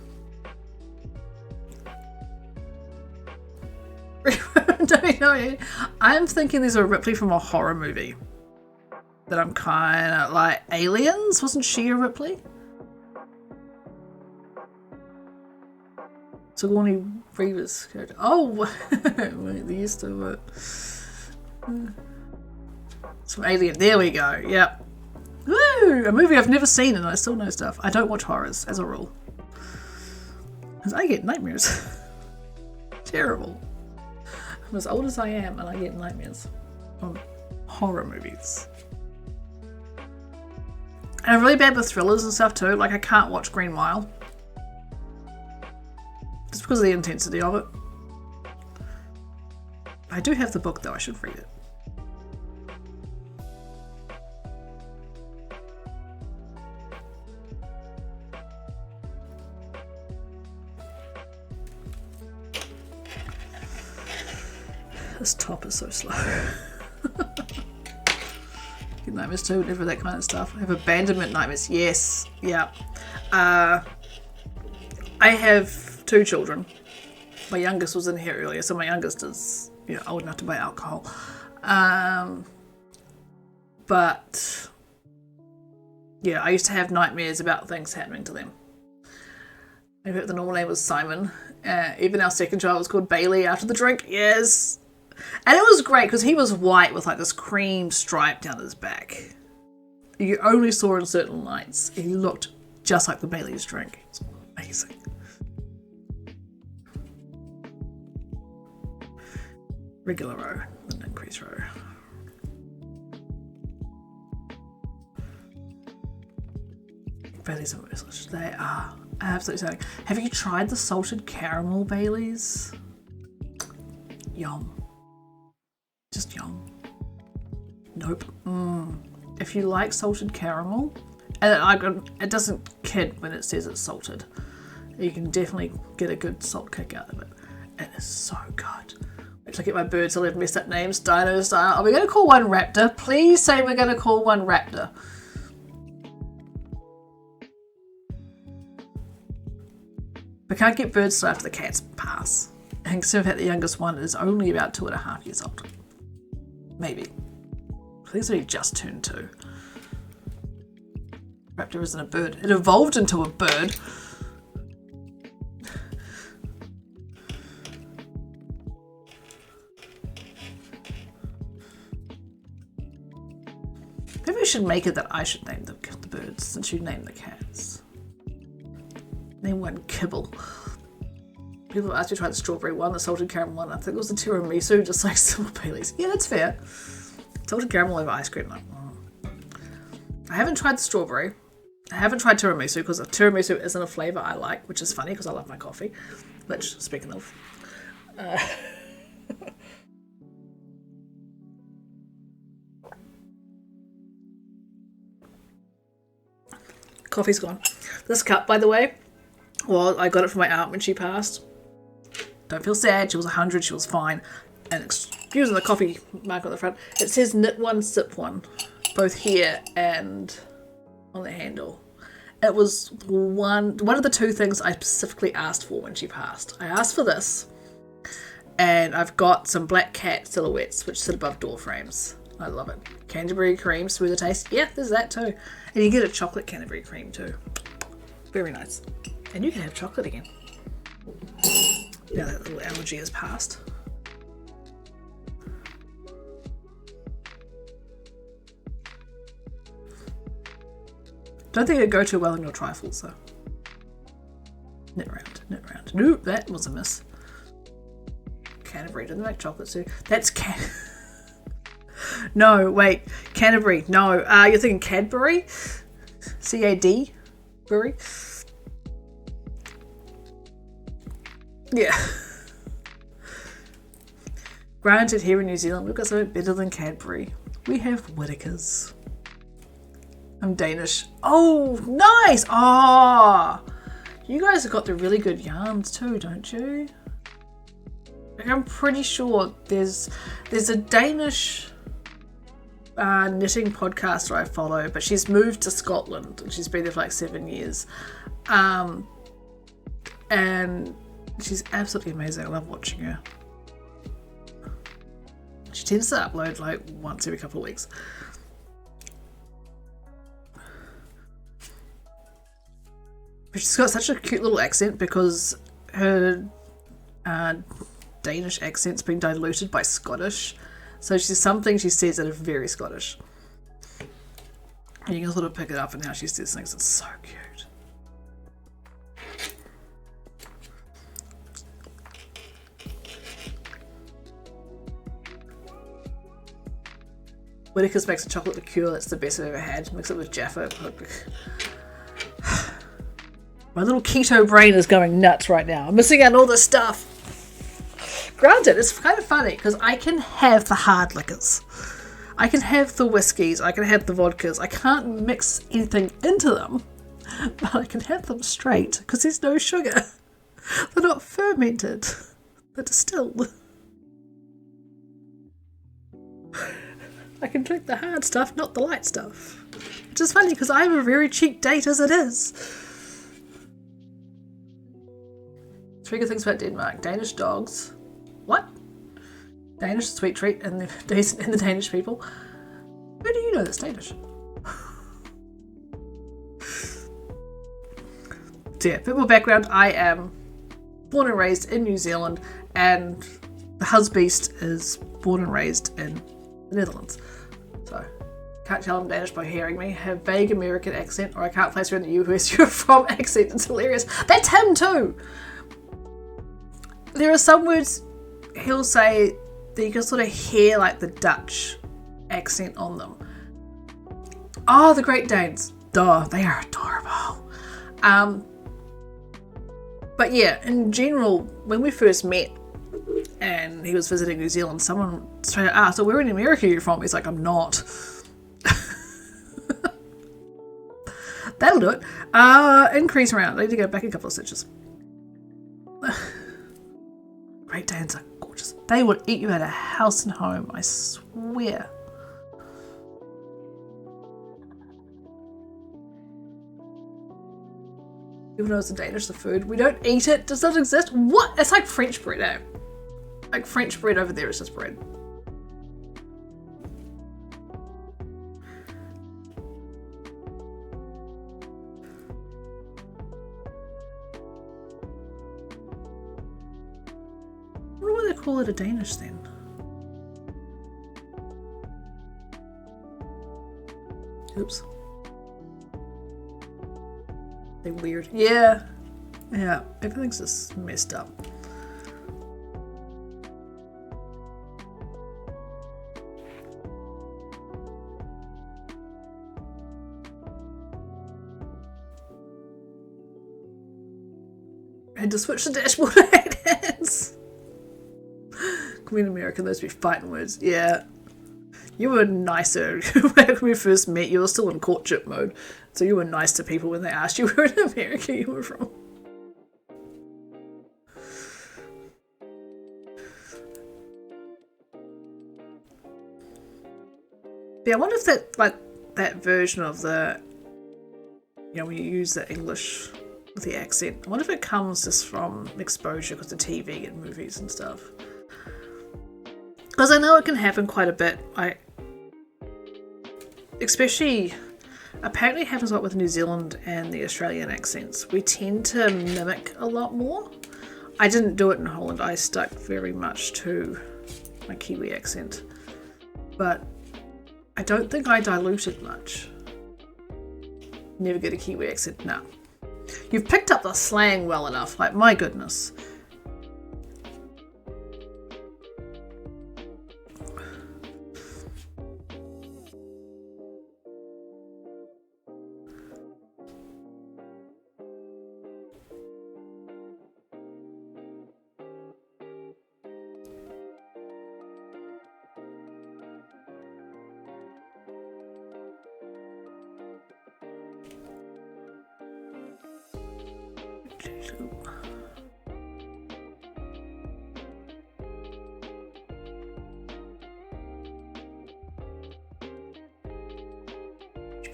[SPEAKER 1] know, I'm thinking there's a Ripley from a horror movie that I'm kind of like. Aliens? Wasn't she a Ripley? Sigourney Weaver's character. Oh, wait, they used to. It's from Alien. There we go. Yep. Woo! A movie I've never seen and I still know stuff. I don't watch horrors as a rule. Because I get nightmares. Terrible. I'm as old as I am and I get nightmares from horror movies. And I'm really bad with thrillers and stuff too. Like I can't watch Green Mile. Just because of the intensity of it. I do have the book though, I should read it. This top is so slow. Get nightmares too, whenever that kind of stuff. I have abandonment nightmares. Yes. Yeah. I have 2 children. My youngest was in here earlier, so my youngest is old enough to buy alcohol. But yeah, I used to have nightmares about things happening to them. I heard the normal name was Simon. Even our second child was called Bailey after the drink. Yes. And it was great because he was white with like this cream stripe down his back. You only saw in certain lights. He looked just like the Bailey's drink. It was amazing. Regular row and increase row. Baileys are delicious. They are absolutely stunning. Have you tried the salted caramel Baileys? Yum. Just yum. Nope. If you like salted caramel, and it doesn't kid when it says it's salted. You can definitely get a good salt kick out of it. It is so good. Wait till I get my birds to leave messed up names. Dino style. Are we going to call one Raptor? Please say we're going to call one Raptor. We can't get birds till after the cats pass. And consider that the youngest one is only about 2.5 years old. Maybe. I think it's only just turned 2. Raptor isn't a bird. It evolved into a bird. Maybe we should make it that I should name the birds since you named the cats. Name one Kibble. People asked me to try the strawberry one, the salted caramel one. I think it was the tiramisu, just like simple Baileys. Yeah, that's fair. Salted caramel over ice cream. Like, I haven't tried the strawberry. I haven't tried tiramisu because tiramisu isn't a flavour I like, which is funny because I love my coffee. Which, speaking of... Coffee's gone. This cup, by the way, well, I got it from my aunt when she passed. Don't feel sad, she was 100, she was fine. And excuse the coffee mark on the front, it says knit one, sip one, both here and on the handle. It was one of the 2 things I specifically asked for when she passed. I asked for this, and I've got some black cat silhouettes which sit above door frames. I love it. Canterbury cream, smoother taste. Yeah, there's that too. And you get a chocolate Canterbury cream too. Very nice. And you can have chocolate again. Now that little allergy has passed. Don't think it'd go too well in your trifles though. Knit round, knit round. Nope, that was a miss. Canterbury, didn't they make chocolate too? That's No, wait. Canterbury. No. You're thinking Cadbury? C-A-D? Bury? Yeah. Granted, here in New Zealand, we've got something better than Cadbury. We have Whittaker's. I'm Danish. Oh, nice! Ah, you guys have got the really good yarns too, don't you? Like, I'm pretty sure there's a Danish knitting podcaster I follow, but she's moved to Scotland and she's been there for like 7 years. And she's absolutely amazing. I love watching her. She tends to upload like once every couple of weeks. But she's got such a cute little accent because her Danish accent's been diluted by Scottish. So some things she says that are very Scottish. And you can sort of pick it up in how she says things. It's so cute. Whittaker's makes a chocolate liqueur that's the best I've ever had. Mix it with Jaffa. My little keto brain is going nuts right now. I'm missing out on all this stuff. Granted, it's kind of funny because I can have the hard liquors. I can have the whiskies. I can have the vodkas. I can't mix anything into them. But I can have them straight because there's no sugar. They're not fermented. They're distilled. I can drink the hard stuff, not the light stuff. Which is funny because I have a very cheap date as it is. 3 good things about Denmark. Danish dogs. What? Danish sweet treat and the Danish people. Who do you know that's Danish? So yeah, a bit more background. I am born and raised in New Zealand, and the husbeast is born and raised in the Netherlands. So can't tell I'm Danish by hearing me. Have vague American accent, or I can't place her in the US you're from accent. It's hilarious. That's him too. There are some words he'll say that you can sort of hear like the Dutch accent on them. Oh, the Great Danes. Duh, they are adorable. But yeah, in general, when we first met and he was visiting New Zealand, someone straight up asked, so where in America are you from? He's like, I'm not. That'll do it. Increase round. I need to go back a couple of stitches. Great Danes are gorgeous. They will eat you out of house and home, I swear. Even though it's a Danish, the food. We don't eat it. Does that exist? What? It's like French bread, eh? Like French bread over there is just bread. I wonder why they call it a Danish then. Oops. They're weird. Yeah. Yeah. Everything's just messed up. I had to switch the dashboard hands. Queen American, those be fighting words. Yeah. You were nicer when we first met. You were still in courtship mode. So you were nice to people when they asked you where in America you were from. Yeah, I wonder if that version of the, when you use the English with the accent, I wonder if it comes just from exposure because of TV and movies and stuff. Because I know it can happen quite a bit. Especially, apparently it happens a lot with New Zealand and the Australian accents. We tend to mimic a lot more. I didn't do it in Holland. I stuck very much to my Kiwi accent. But I don't think I diluted much. Never get a Kiwi accent, no. You've picked up the slang well enough, like my goodness.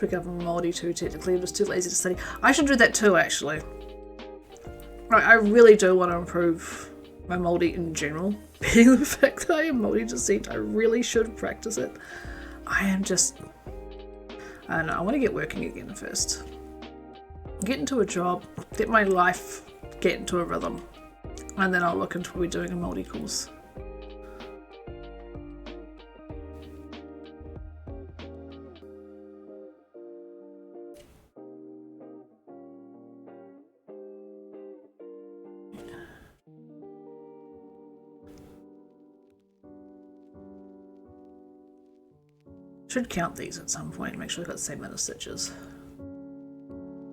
[SPEAKER 1] Pick up a Māori too, technically. I'm just too lazy to study. I should do that too, actually. Right, I really do want to improve my Māori in general, being the fact that I am Māori descent, I really should practice it. I am just, I don't know, I want to get working again first. Get into a job, let my life get into a rhythm, and then I'll look into probably doing a Māori course. Should count these at some point and make sure I've got the same amount of stitches.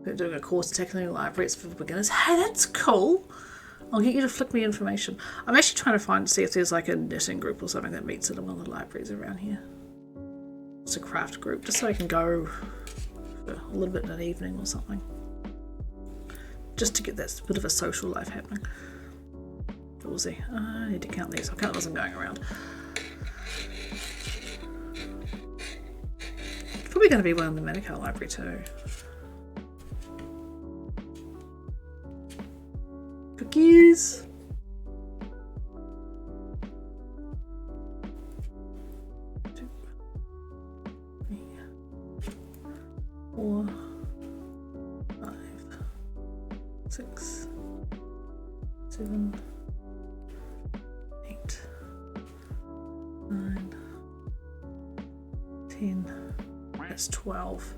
[SPEAKER 1] We're doing a course technically library, it's for beginners. Hey, that's cool! I'll get you to flick me information. I'm actually trying to see if there's like a knitting group or something that meets at one of the libraries around here. It's a craft group, just so I can go for a little bit in an evening or something. Just to get that bit of a social life happening. But we'll see. I need to count these. I'll count those I'm going around. Probably going to be one in the Manukau library too. Cookies. Two, three, 4, 5, 6, 7, 8, 9, 10. That's 12.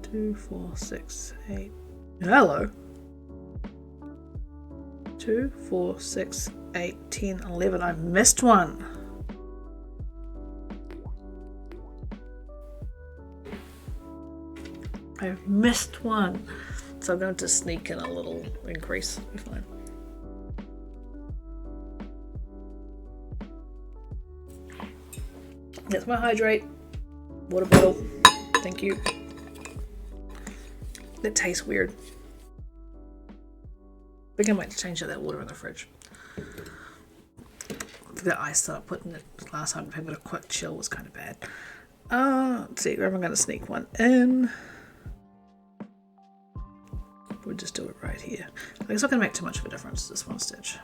[SPEAKER 1] Two, 4, 6, 8. Hello. 2, 4, 6, 8, 10, 11. I missed one. I've missed one. So I'm going to sneak in a little increase. Be fine. That's my hydrate. Water bottle. Thank you. That tastes weird. I think I might change out that water in the fridge. The ice that I put in it last time, having a quick chill was kind of bad. Let's see, where am I going to sneak one in? We'll just do it right here. It's not going to make too much of a difference, this one stitch.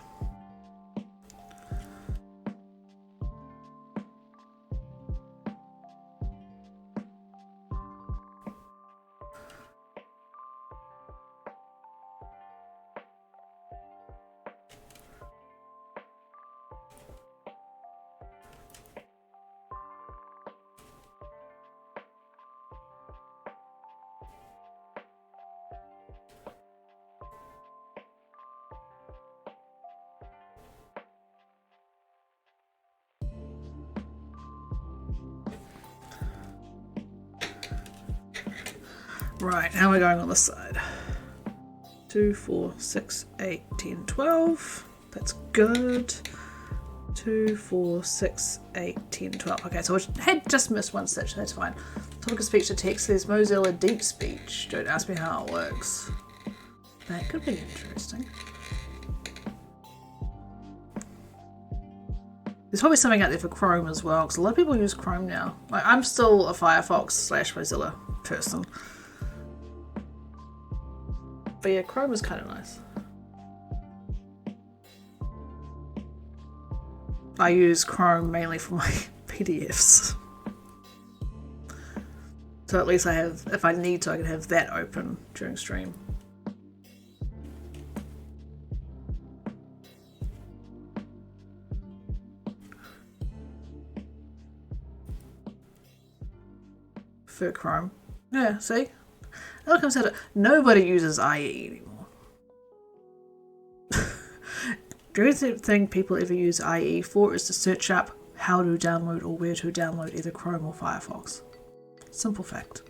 [SPEAKER 1] Right, now we're going on this side. 2, 4, 6, 8, 10, 12. That's good. 2, 4, 6, 8, 10, 12. Okay, so I had just missed one stitch, that's fine. Topic of speech to text says Mozilla Deep Speech. Don't ask me how it works. That could be interesting. There's probably something out there for Chrome as well, because a lot of people use Chrome now. Like, I'm still a Firefox / Mozilla person. But yeah, Chrome is kind of nice. I use Chrome mainly for my PDFs. So at least I have, if I need to, I can have that open during stream. For Chrome. Yeah, see? It comes out of, nobody uses IE anymore. The only thing people ever use IE for is to search up how to download or where to download either Chrome or Firefox. Simple fact.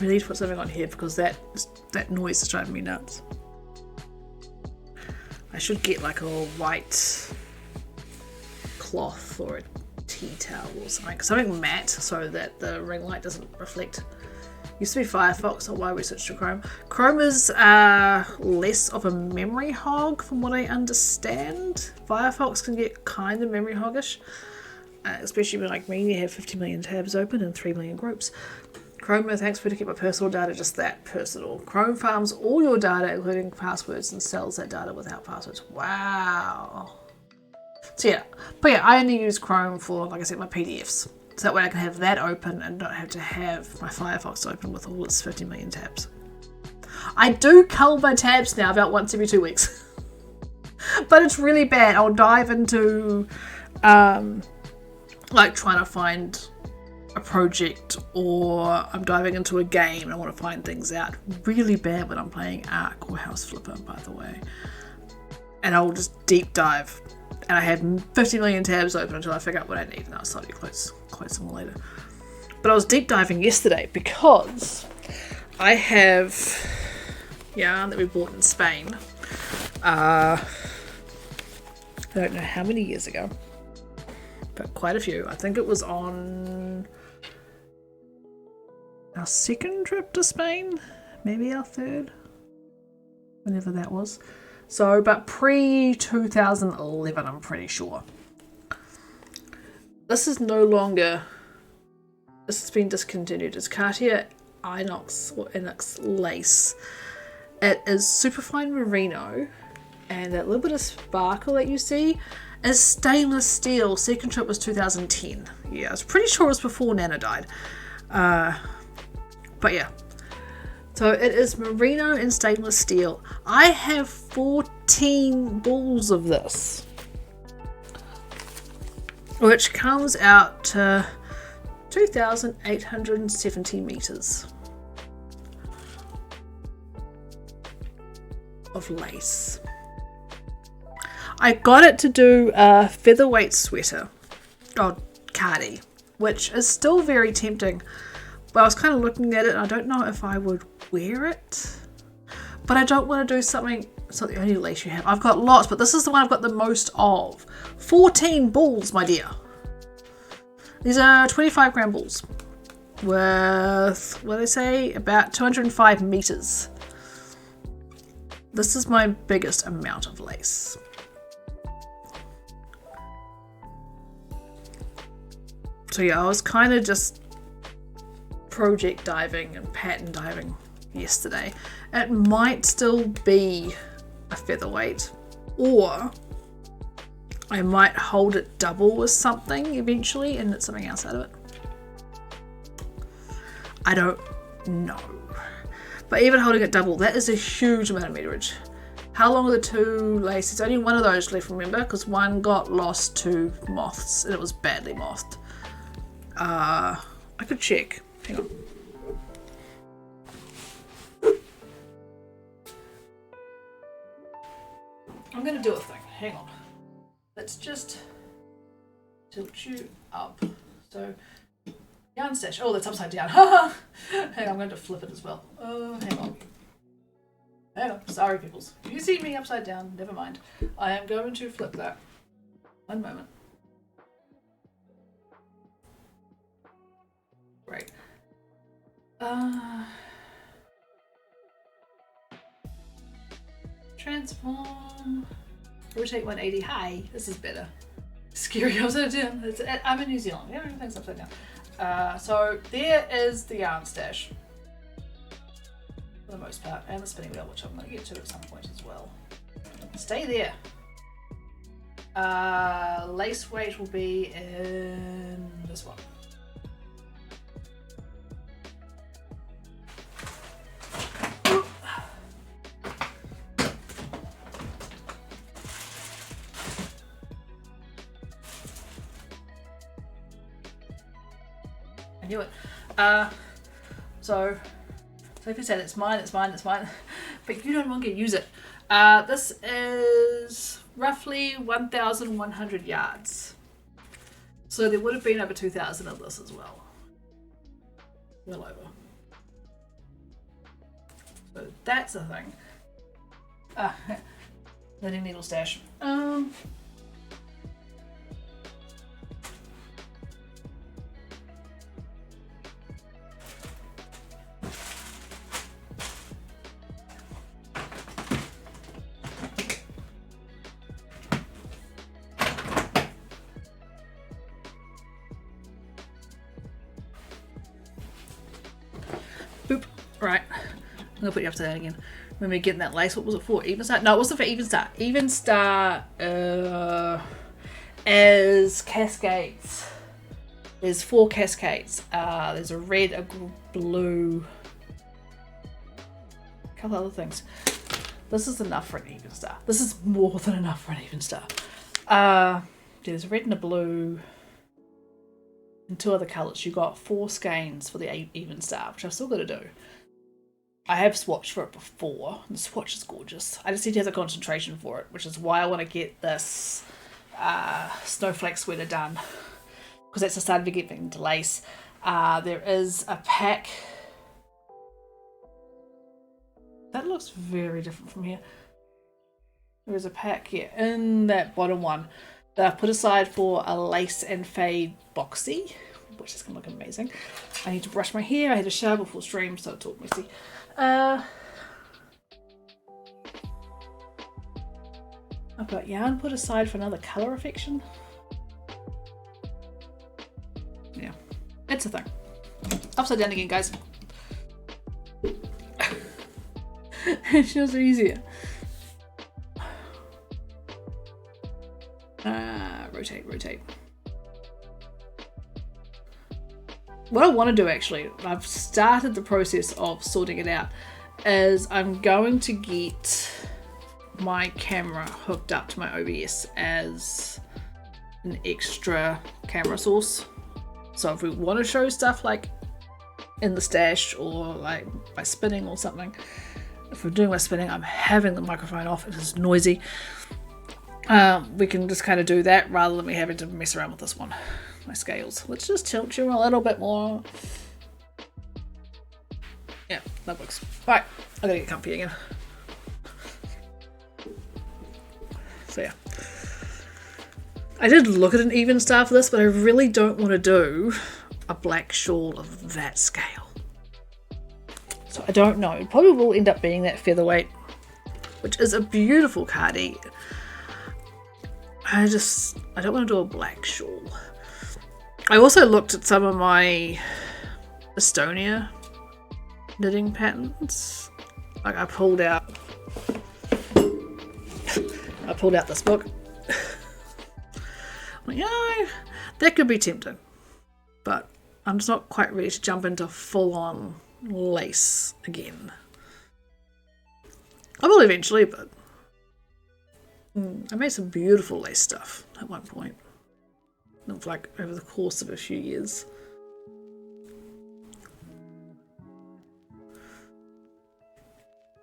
[SPEAKER 1] really need to put something on here because that noise is driving me nuts. I should get like a white cloth or a tea towel or something matte so that the ring light doesn't reflect. Used to be Firefox, not why we switched to Chrome. Chrome is less of a memory hog from what I understand. Firefox can get kind of memory hoggish, especially when like me, you have 50 million tabs open and 3 million groups. Chrome, thanks for to keep my personal data just that personal. Chrome farms all your data, including passwords, and sells that data without passwords. Wow. So yeah, but yeah, I only use Chrome for, like I said, my PDFs. So that way I can have that open and not have to have my Firefox open with all its 50 million tabs. I do cull my tabs now about once every 2 weeks. But it's really bad. I'll dive into like trying to find a project, or I'm diving into a game and I want to find things out. Really bad when I'm playing Ark or House Flipper, by the way. And I'll just deep dive. And I have 50 million tabs open until I figure out what I need, and I'll slightly close them all later. But I was deep diving yesterday because I have yarn that we bought in Spain. I don't know how many years ago, but quite a few. I think it was on our second trip to Spain, maybe our third, whenever that was. So, but pre-2011, I'm pretty sure. This is no longer, this has been discontinued. It's Cartier Inox or Inox lace. It is superfine merino, and that little bit of sparkle that you see is stainless steel. Second trip was 2010. Yeah, I was pretty sure it was before Nana died. But yeah. So it is merino and stainless steel. I have 14 balls of this, which comes out to 2,870 meters of lace. I got it to do a featherweight sweater, cardi, which is still very tempting. But I was kind of looking at it and I don't know if I would wear it. But I don't want to do something, it's not the only lace you have. I've got lots, but this is the one I've got the most of. 14 balls, my dear. These are 25 gram balls with, what do they say, about 205 meters. This is my biggest amount of lace. So yeah, I was kind of just project diving and pattern diving yesterday. It might still be a featherweight, or I might hold it double with something eventually and knit something else out of it. I don't know. But even holding it double, that is a huge amount of meterage. How long are the two laces? Only one of those left, remember, because one got lost to moths and it was badly mothed. I could check. Hang on. I'm going to do a thing. Hang on. Let's just tilt you up. So, yarn stash. Oh, that's upside down. Hang on, I'm going to flip it as well. Oh, hang on. Hang on. Sorry, peoples. You see me upside down. Never mind. I am going to flip that. One moment. Great. Transform. Rotate 180. Hi, this is better. Scary upside down. I'm in New Zealand. Yeah, everything's upside down. So there is the yarn stash. For the most part. And the spinning wheel, which I'm going to get to at some point as well. Stay there. Lace weight will be in this one. I knew it. So if you said it's mine, but you no longer use it. This is roughly 1,100 yards. So there would have been over 2,000 of this as well. Well over. So that's the thing. Knitting needle stash. Boop. Right. I'm gonna put you upside down again. Remember getting that lace? What was it for? Even Star? No, it wasn't for Even Star. Even Star is cascades. There's 4 cascades. There's a red, a blue, a couple other things. This is enough for an Even Star. This is more than enough for an Even Star. There's a red and a blue and 2 other colours. You got 4 skeins for the Even Star, which I've still got to do. I have swatched for it before. The swatch is gorgeous. I just need to have the concentration for it, which is why I want to get this snowflake sweater done, because that's the start of getting into lace. There is a pack. That looks very different from here. There is a pack here in that bottom one that I've put aside for a lace and fade boxy, which is going to look amazing. I need to brush my hair. I had a shower before stream, so it's all messy. I've got yarn put aside for another colour affection. Yeah, it's a thing. Upside down again, guys. It's just easier. Rotate. What I want to do, actually, I've started the process of sorting it out, is I'm going to get my camera hooked up to my OBS as an extra camera source. So if we want to show stuff like in the stash or like by spinning or something, if we're doing my spinning, I'm having the microphone off, it is noisy. We can just kind of do that rather than me having to mess around with this one. My scales. Let's just tilt you a little bit more. Yeah, that works. Right, I gotta get comfy again. So yeah. I did look at an Even Star for this, but I really don't want to do a black shawl of that scale. So I don't know. It probably will end up being that featherweight, which is a beautiful cardi. I don't want to do a black shawl. I also looked at some of my Estonia knitting patterns. Like I pulled out this book. Like, yeah, that could be tempting, but I'm just not quite ready to jump into full-on lace again. I will eventually, but I made some beautiful lace stuff at one point. Like over the course of a few years.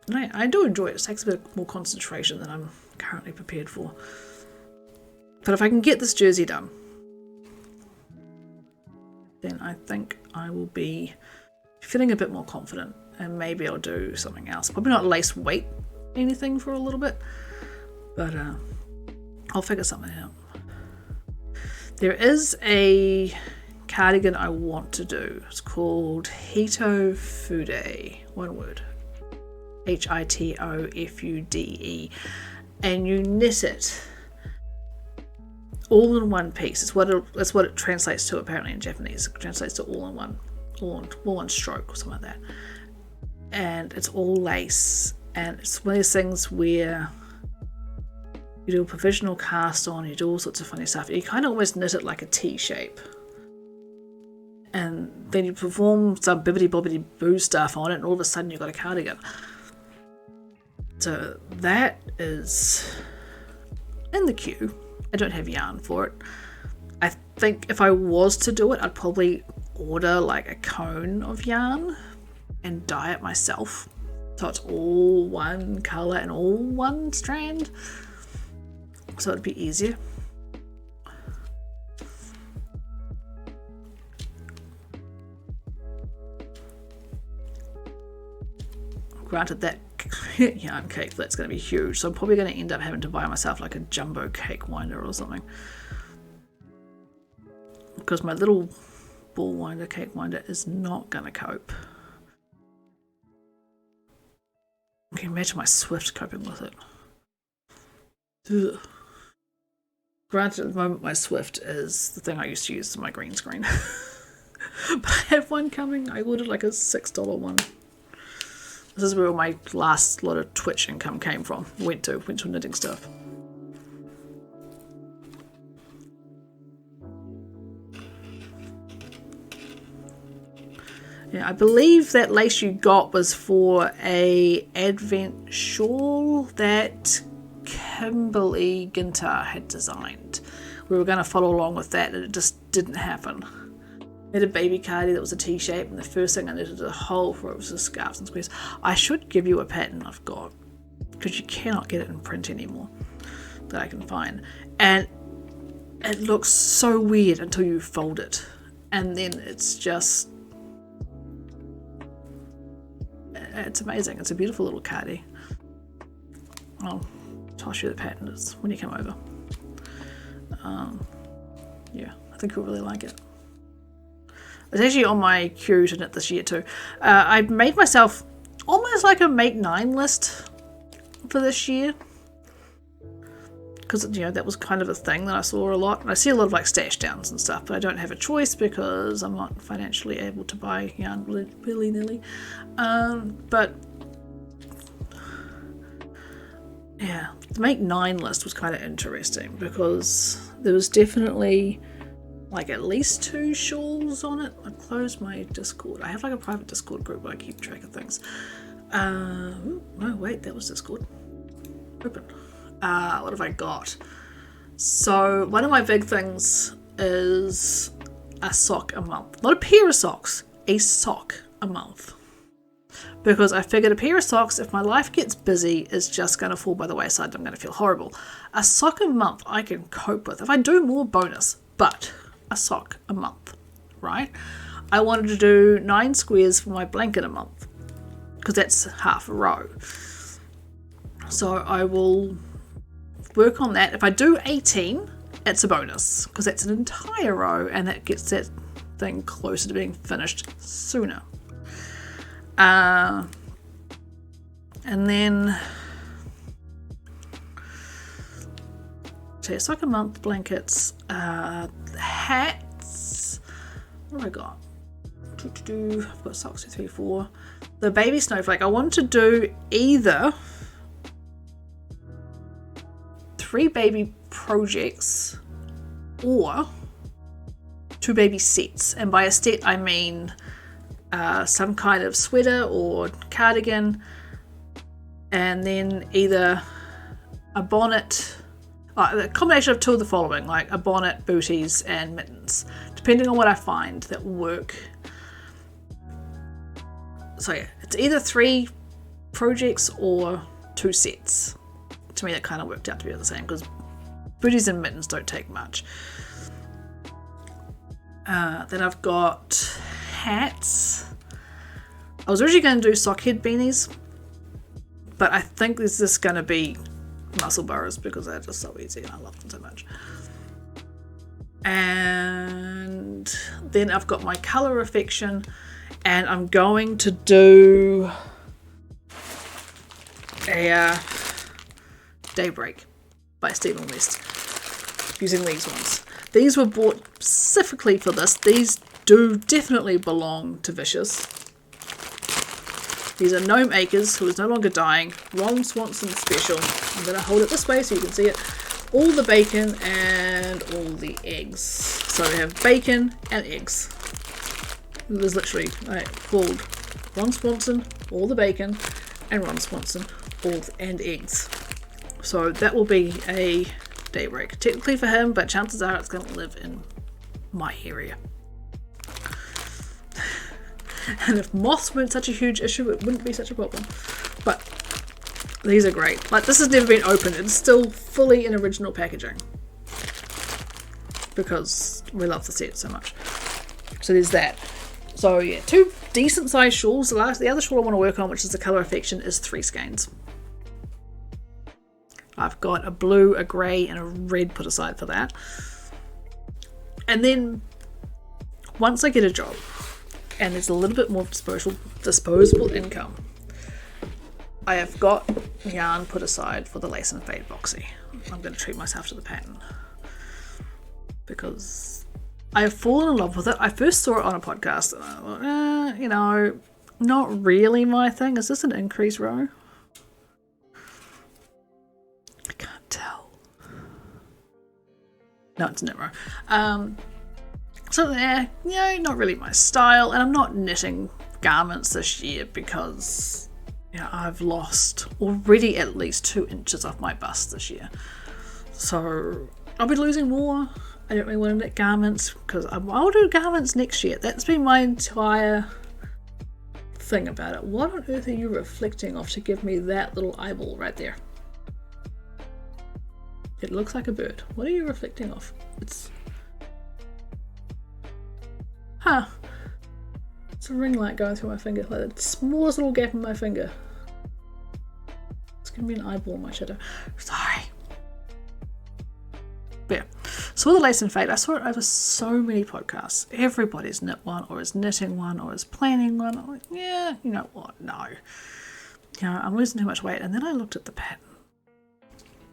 [SPEAKER 1] And I do enjoy it. It takes a bit more concentration than I'm currently prepared for. But if I can get this jersey done, then I think I will be feeling a bit more confident, and maybe I'll do something else. Probably not lace weight anything for a little bit, but I'll figure something out. There is a cardigan I want to do. It's called Hito Fude, one word, Hitofude, and you knit it all in one piece. That's what it translates to apparently in Japanese. It translates to all in one stroke or something like that. And it's all lace, and it's one of those things where you do a provisional cast on, you do all sorts of funny stuff. You kind of almost knit it like a T shape. And then you perform some bibbidi-bobbidi boo stuff on it, and all of a sudden you've got a cardigan. So that is in the queue. I don't have yarn for it. I think if I was to do it, I'd probably order like a cone of yarn and dye it myself. So it's all one colour and all one strand. So it'd be easier. granted that yarn cake, that's going to be huge, so I'm probably going to end up having to buy myself like a jumbo cake winder or something, because my little ball winder, cake winder, is not going to cope. I can imagine my Swift coping with it. Ugh. Granted, at the moment my Swift is the thing I used to use for my green screen. But I have one coming. I ordered like a $6 one. This is where all my last lot of Twitch income came from. Went to knitting stuff. Yeah, I believe that lace you got was for a Advent shawl that Kimberly Ginter had designed. We were going to follow along with that and it just didn't happen. I had a baby cardi that was a T-shape, and the first thing I knitted a hole for it was the scarves and squares. I should give you a pattern I've got, because you cannot get it in print anymore that I can find. And it looks so weird until you fold it. And then it's just... it's amazing. It's a beautiful little cardi. I'll toss you the pattern when you come over. Yeah, I think you'll really like it. It's actually on my queue to knit this year too. I made myself almost like a make 9 list for this year, because you know that was kind of a thing that I saw a lot. I see a lot of like stash downs and stuff, but I don't have a choice because I'm not financially able to buy yarn willy-nilly. But yeah, the make 9 list was kind of interesting because there was definitely like at least 2 shawls on it. I closed my Discord. I have like a private Discord group where I keep track of things. No, wait, that was Discord. Open. What have I got? So one of my big things is a sock a month. Not a pair of socks, a sock a month. Because I figured a pair of socks, if my life gets busy, is just going to fall by the wayside. I'm going to feel horrible. A sock a month I can cope with. If I do more, bonus. But a sock a month, right? I wanted to do 9 squares for my blanket a month, because that's half a row. So I will work on that. If I do 18, it's a bonus, because that's an entire row and that gets that thing closer to being finished sooner. And then so a sock a month, blankets, hats. What have I got? I've got socks 2, 3, 4. The baby snowflake. I want to do either 3 baby projects or 2 baby sets. And by a set I mean some kind of sweater or cardigan, and then either a bonnet, a combination of 2 of the following, like a bonnet, booties and mittens, depending on what I find that will work. So yeah, it's either 3 projects or 2 sets. To me that kind of worked out to be the same, because booties and mittens don't take much. Then I've got hats. I was originally going to do sock head beanies, but I think this is going to be muscle burrows because they're just so easy and I love them so much. And then I've got my colour affection, and I'm going to do a Daybreak by Stephen West using these ones. These were bought specifically for this. These do definitely belong to Vicious. These are Gnome Acres, who is no longer dying. Ron Swanson special. I'm going to hold it this way so you can see it. All the bacon and all the eggs. So we have bacon and eggs. There's literally called Ron Swanson, all the bacon, and Ron Swanson, and eggs. So that will be a Daybreak. Technically for him, but chances are it's going to live in my area. And if moths weren't such a huge issue, it wouldn't be such a problem. But these are great. Like, this has never been opened. It's still fully in original packaging, because we love the set so much. So there's that. So yeah, two decent sized shawls. The other shawl I want to work on, which is the Colour Affection, is 3 skeins. I've got a blue, a grey and a red put aside for that. And then once I get a job and there's a little bit more disposable income, I have got yarn put aside for the Lace and Fade boxy. I'm going to treat myself to the pattern because I have fallen in love with it. I first saw it on a podcast and I thought, you know, not really my thing. Is this an increase row? I can't tell. No, it's a knit row. So yeah, you know, not really my style, and I'm not knitting garments this year because, you know, I've lost already at least 2 inches off my bust this year. So I'll be losing more. I don't really want to knit garments because I'll do garments next year. That's been my entire thing about it. What on earth are you reflecting off to give me that little eyeball right there? It looks like a bird. What are you reflecting off? It's... Huh. It's a ring light going through my finger. Like the smallest little gap in my finger. It's gonna be an eyeball in my shadow. Sorry. But yeah. So with the Lace and Fade, I saw it over so many podcasts. Everybody's knit one, or is knitting one, or is planning one. I'm like, yeah, you know what? No. You know, I'm losing too much weight. And then I looked at the pattern.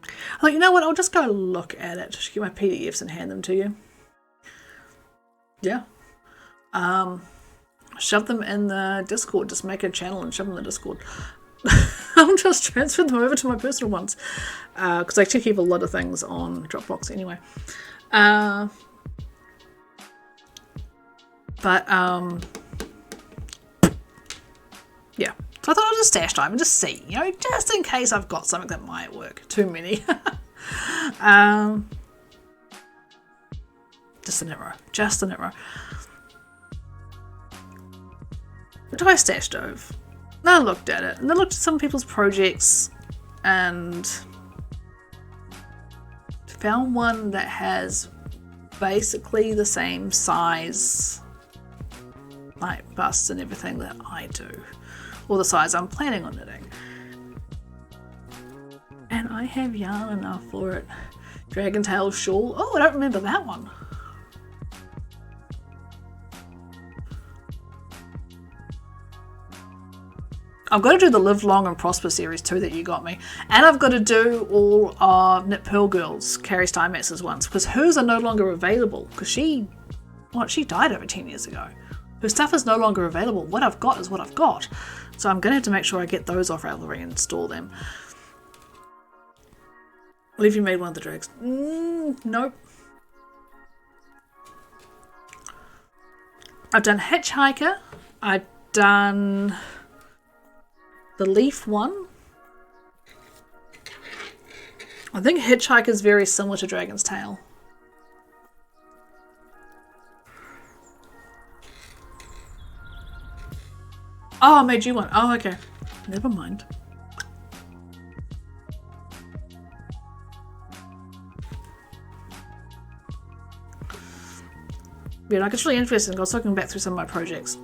[SPEAKER 1] I'm like, you know what? I'll just go look at it. Just get my PDFs and hand them to you. Yeah. Shove them in the Discord. Just make a channel and shove them in the Discord. I'll just transfer them over to my personal ones. Because I actually keep a lot of things on Dropbox anyway. Yeah. So I thought I'll just stash time and just see, you know, just in case I've got something that might work. Too many. Just a knit row. Just a knit row. But I stashed over. And I looked at it. And I looked at some people's projects and found one that has basically the same size, like bust and everything that I do. Or the size I'm planning on knitting. And I have yarn enough for it. Dragon Tail shawl. Oh, I don't remember that one. I've got to do the Live Long and Prosper series too that you got me. And I've got to do all of Knit Pearl Girls, Carrie Steinmetz's ones, because hers are no longer available because she died over 10 years ago. Her stuff is no longer available. What I've got is what I've got. So I'm going to have to make sure I get those off Ravelry and store them. What have you made one of the drags? Nope. I've done Hitchhiker. I've done the Leaf one. I think Hitchhiker is very similar to Dragon's Tail. Oh, I made you one. Oh, okay. Never mind. Yeah, like it's really interesting. I was looking back through some of my projects.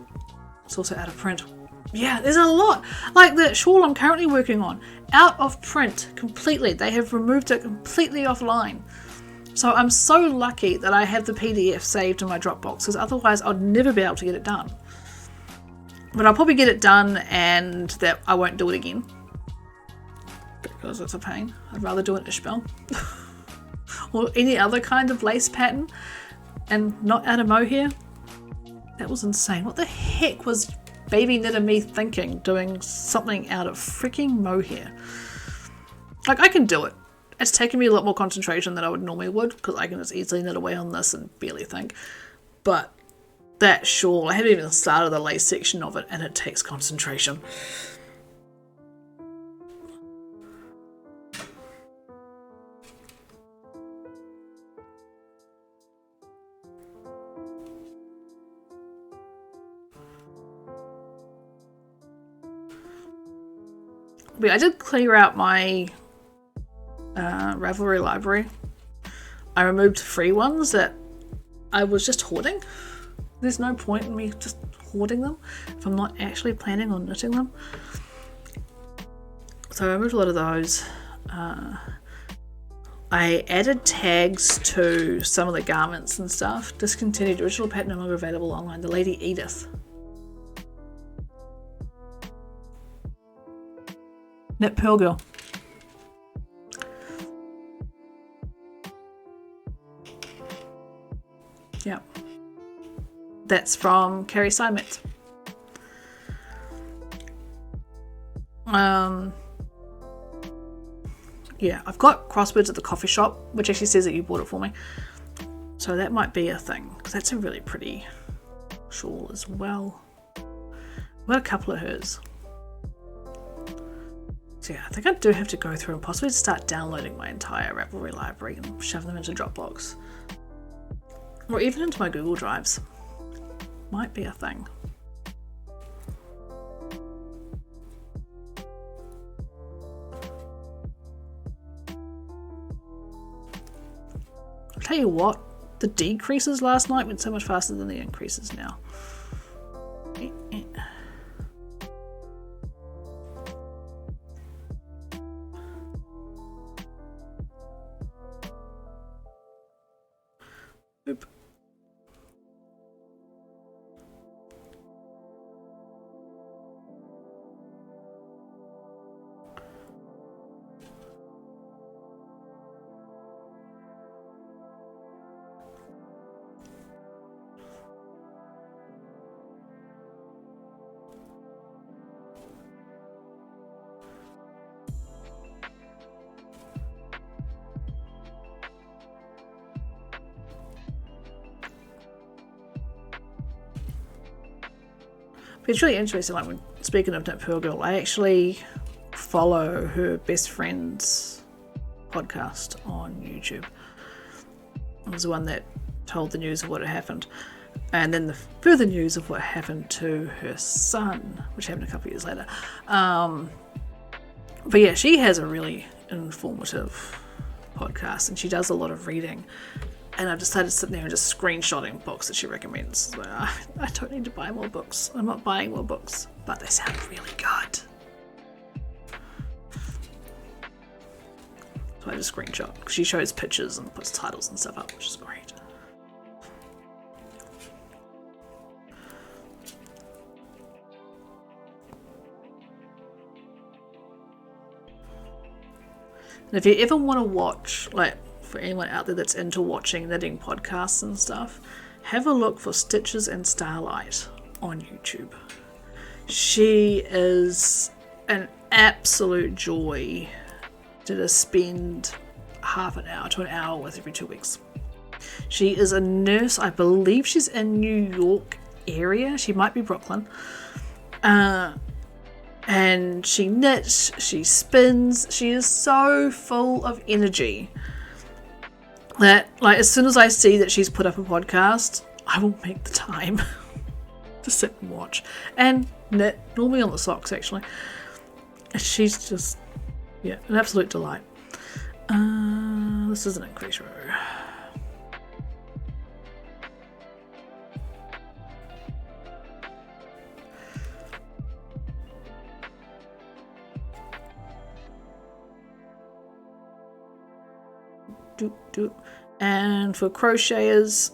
[SPEAKER 1] It's also out of print. Yeah, there's a lot. Like the shawl I'm currently working on, out of print completely. They have removed it completely offline. So I'm so lucky that I have the PDF saved in my Dropbox, because otherwise I'd never be able to get it done. But I'll probably get it done and that I won't do it again. Because it's a pain. I'd rather do an Ishbel. Or any other kind of lace pattern. And not out of mohair. That was insane. What the heck was baby knitter me thinking, doing something out of freaking mohair? Like, I can do it. It's taken me a lot more concentration than I would normally would, because I can just easily knit away on this and barely think. But that shawl, I haven't even started the lace section of it, and it takes concentration. But I did clear out my Ravelry library. I removed free ones that I was just hoarding. There's no point in me just hoarding them, if I'm not actually planning on knitting them. So I removed a lot of those. I added tags to some of the garments and stuff. Discontinued, original pattern no longer available online. The Lady Edith. Knit Pearl Girl. Yeah. That's from Carrie Simett. Yeah, I've got crosswords at the coffee shop, which actually says that you bought it for me. So that might be a thing, because that's a really pretty shawl as well. I've got a couple of hers. So yeah, I think I do have to go through and possibly start downloading my entire Ravelry library and shove them into Dropbox. Or even into my Google Drives. Might be a thing. I'll tell you what, the decreases last night went so much faster than the increases now. Oop. But it's really interesting, like when speaking of Knit Pearl Girl, I actually follow her best friend's podcast on YouTube. It was the one that told the news of what had happened. And then the further news of what happened to her son, which happened a couple of years later. But yeah, she has a really informative podcast and she does a lot of reading. And I've decided to sit there and just screenshotting books that she recommends. Like, I don't need to buy more books. I'm not buying more books, but they sound really good. So I just screenshot because she shows pictures and puts titles and stuff up, which is great. And if you ever want to watch, like, for anyone out there that's into watching knitting podcasts and stuff, have a look for Stitches and Starlight on YouTube. She is an absolute joy to just spend half an hour to an hour with every 2 weeks. She is a nurse. I believe she's in New York area. She might be Brooklyn. And she knits, she spins. She is so full of energy that, like, as soon as I see that she's put up a podcast, I will make the time to sit and watch and knit, normally on the socks actually. She's just, yeah, an absolute delight. This is an increase row. And for crocheters,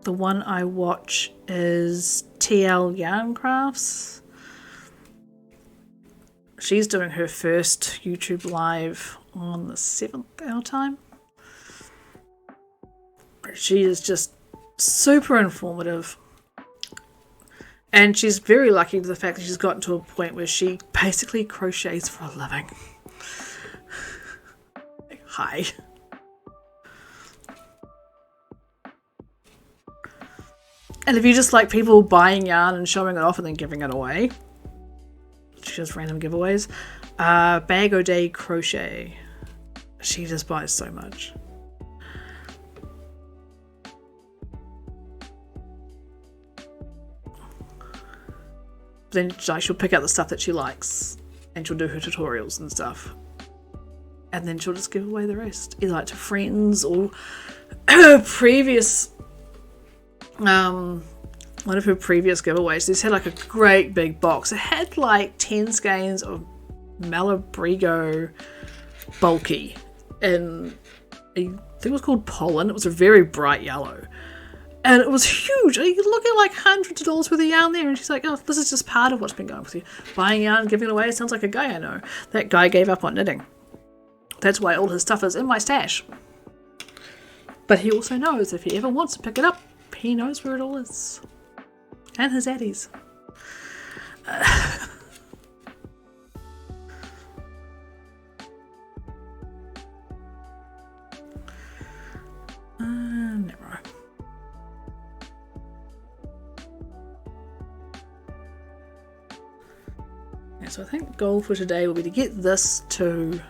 [SPEAKER 1] the one I watch is TL Yarn Crafts. She's doing her first YouTube live on the 7th our time. She is just super informative. And she's very lucky to the fact that she's gotten to a point where she basically crochets for a living. Hi. And if you just like people buying yarn and showing it off and then giving it away, she does random giveaways. Bag O' Day Crochet. She just buys so much. Then she'll pick out the stuff that she likes and she'll do her tutorials and stuff. And then she'll just give away the rest, either like to friends or previous one of her previous giveaways. This had like a great big box. It had like 10 skeins of Malabrigo bulky in, I think it was called Pollen. It was a very bright yellow. And it was huge. You could look at like hundreds of dollars worth of yarn there. And she's like, oh, this is just part of what's been going with you. Buying yarn, giving it away. Sounds like a guy I know. That guy gave up on knitting. That's why all his stuff is in my stash. But he also knows if he ever wants to pick it up, he knows where it all is. And his addies. Never. Yeah, so I think the goal for today will be to get this to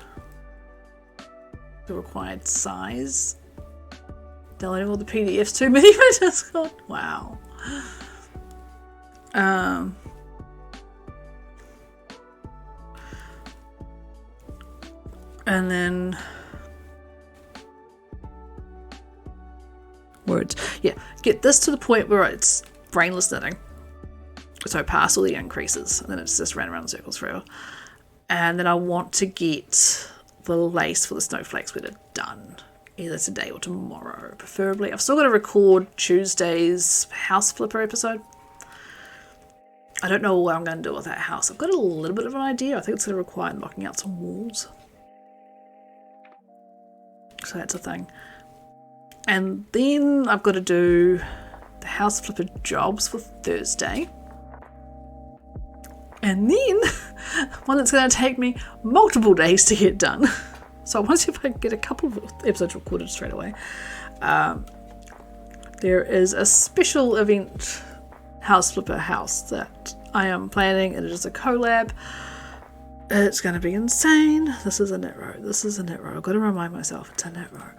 [SPEAKER 1] the required size. Downloading all the PDFs too many for Discord. Wow. And then words. Yeah, get this to the point where it's brainless knitting. So past all the increases, and then it's just ran around in circles forever. And then I want to get the lace for the snowflake sweater done. Either today or tomorrow, preferably. I've still got to record Tuesday's house flipper episode. I don't know what I'm going to do with that house. I've got a little bit of an idea. I think it's going to require knocking out some walls. So that's a thing. And then I've got to do the house flipper jobs for Thursday. And then one that's going to take me multiple days to get done. So I want to see if I can get a couple of episodes recorded straight away. There is a special event house flipper house that I am planning, and it is a collab. It's going to be insane. This is a knit row. This is a knit row. I've got to remind myself it's a knit row.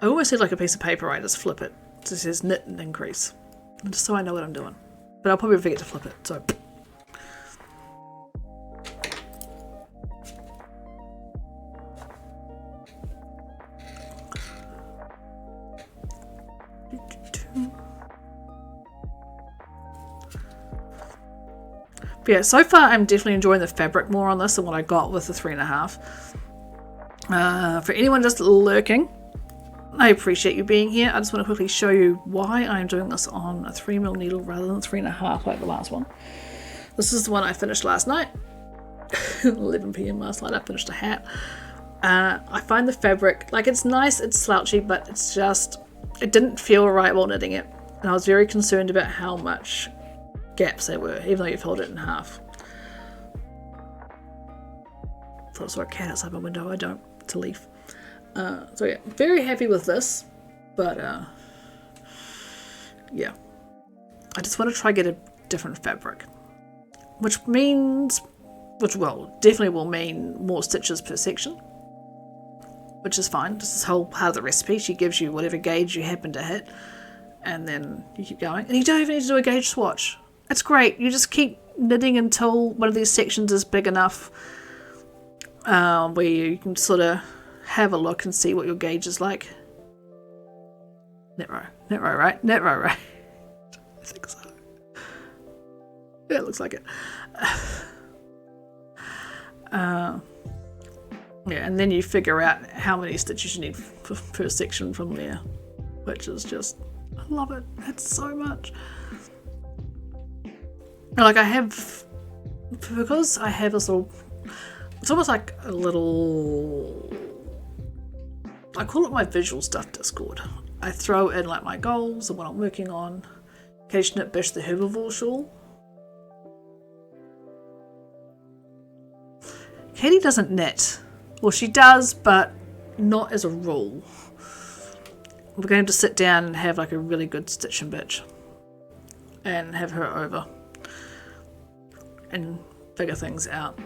[SPEAKER 1] I almost said like a piece of paper, I just flip it. It says knit and increase. Just so I know what I'm doing. But I'll probably forget to flip it, so... But yeah, so far I'm definitely enjoying the fabric more on this than what I got with the 3.5. For anyone just lurking, I appreciate you being here. I just want to quickly show you why I'm doing this on a 3mm needle rather than 3.5 like the last one. This is the one I finished last night. 11 PM last night I finished a hat. I find the fabric, like, it's nice, it's slouchy, but it's just, it didn't feel right while knitting it. And I was very concerned about how much gaps there were, even though you fold it in half. Thought I saw a cat outside my window. I don't. It's a leaf. So yeah, very happy with this, but yeah, I just want to try get a different fabric, which will definitely mean more stitches per section, which is fine. This is whole part of the recipe. She gives you whatever gauge you happen to hit, and then you keep going, and you don't even need to do a gauge swatch. It's great. You just keep knitting until one of these sections is big enough where you can sort of have a look and see what your gauge is like. Knit row, right? Knit row, right? I think so. Yeah, it looks like it. Yeah, and then you figure out how many stitches you need per section from there, which is just, I love it. It's so much. Like because I have this little, it's almost like a little, I call it my visual stuff Discord. I throw in like my goals and what I'm working on. Cage knit Bish the herbivore shawl. Katie doesn't knit. Well, she does, but not as a rule. We're going to sit down and have like a really good stitch and bitch and have her over and figure things out.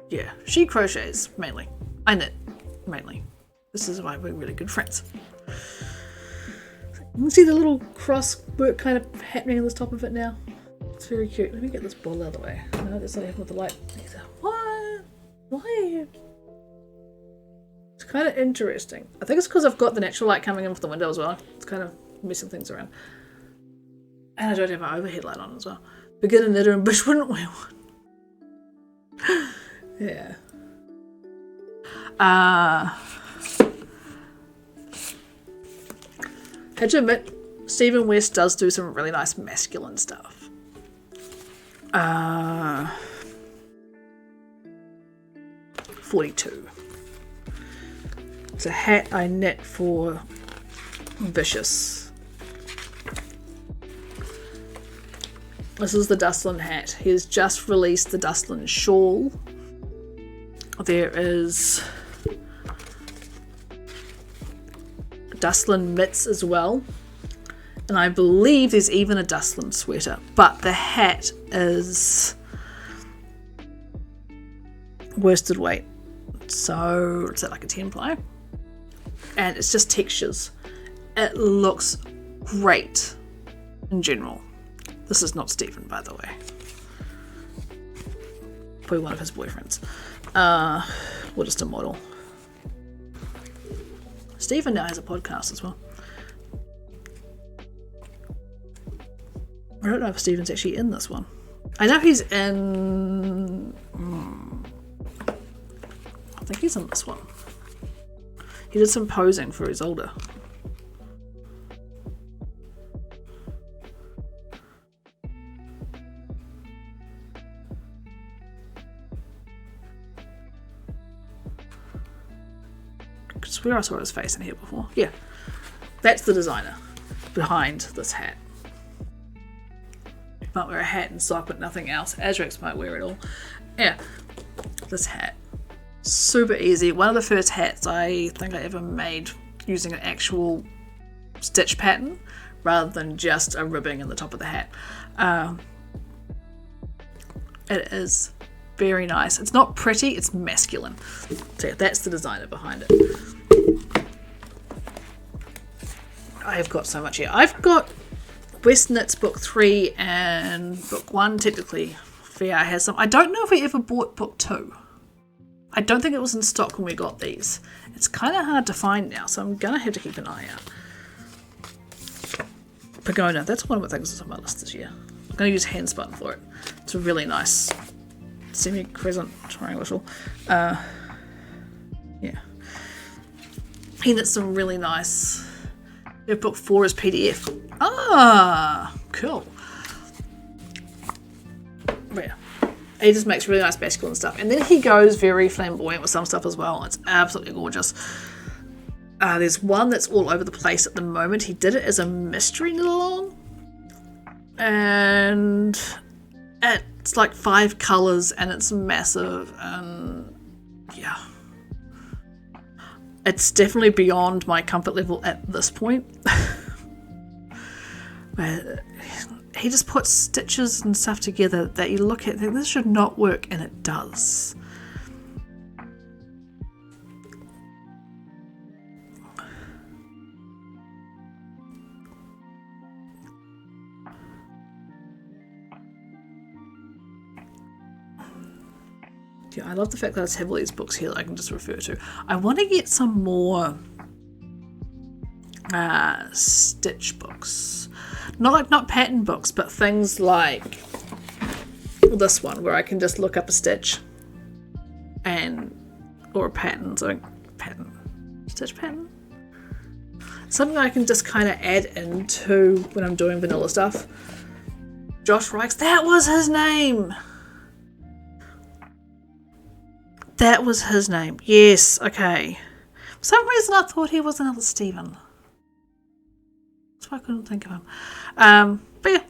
[SPEAKER 1] Yeah, she crochets mainly. I knit mainly. This is why we're really good friends. You can see the little cross work kind of happening on the top of it now. It's very cute. Let me get this ball out of the way. No, that's not even with the light. What? Why are you? It's kind kind of interesting. I think it's because I've got the natural light coming in from the window as well. It's kind of messing things around. And I don't have an overhead light on as well. Beginner knitter and bush wouldn't wear one. Yeah. Had to admit, Stephen West does do some really nice masculine stuff. 42. It's a hat I knit for Vicious. This is the Dustlin hat. He has just released the Dustlin shawl. There is Dustlin mitts as well. And I believe there's even a Dustlin sweater. But the hat is worsted weight. So it's at like a 10 ply. And it's just textures. It looks great in general. This is not Stephen, by the way. Probably one of his boyfriends. Or just a model. Stephen now has a podcast as well. I don't know if Stephen's actually in this one. I know he's in... I think he's in this one. He did some posing for his older. I swear I saw his face in here before. Yeah. That's the designer behind this hat. You might wear a hat and sock but nothing else. Azrax might wear it all. Yeah. This hat. Super easy. One of the first hats I think I ever made using an actual stitch pattern rather than just a ribbing in the top of the hat. It is very nice. It's not pretty, it's masculine. So yeah, that's the designer behind it. I have got so much here. I've got West Knits book 3 and book 1 technically. Fair has some. I don't know if we ever bought book 2. I don't think it was in stock when we got these. It's kind of hard to find now, so I'm gonna have to keep an eye out. Pagona, that's one of the things that's on my list this year. I'm gonna use hand spun for it. It's a really nice semi-crescent triangle. Yeah. He knits some really nice. Book 4 is PDF. Ah, cool. Yeah. He just makes really nice masculine stuff. And then he goes very flamboyant with some stuff as well. It's absolutely gorgeous. There's one that's all over the place at the moment. He did it as a mystery knit along. And it's like 5 colours and it's massive. And yeah. It's definitely beyond my comfort level at this point. But he just puts stitches and stuff together that you look at and think this should not work, and it does. Yeah, I love the fact that I have all these books here that I can just refer to. I want to get some more stitch books. Not pattern books, but things like this one where I can just look up a stitch or a pattern, so stitch pattern. Something I can just kind of add into when I'm doing vanilla stuff. Josh Reichs, that was his name. That was his name. Yes, okay. For some reason I thought he was another Stephen. That's why I couldn't think of him. But yeah.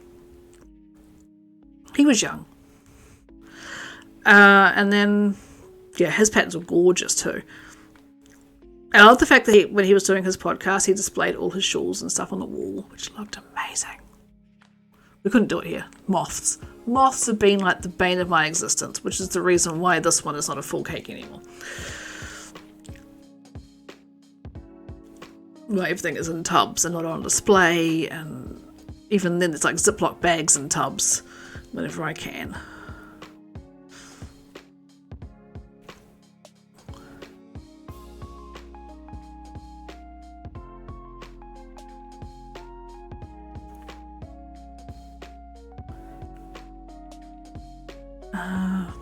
[SPEAKER 1] He was young. And then, yeah, his patterns were gorgeous too. And I love the fact that when he was doing his podcast, he displayed all his shawls and stuff on the wall, which looked amazing. We couldn't do it here. Moths. Moths have been like the bane of my existence, which is the reason why this one is not a full cake anymore. Well, everything is in tubs and not on display, and even then there's like Ziploc bags in tubs whenever I can.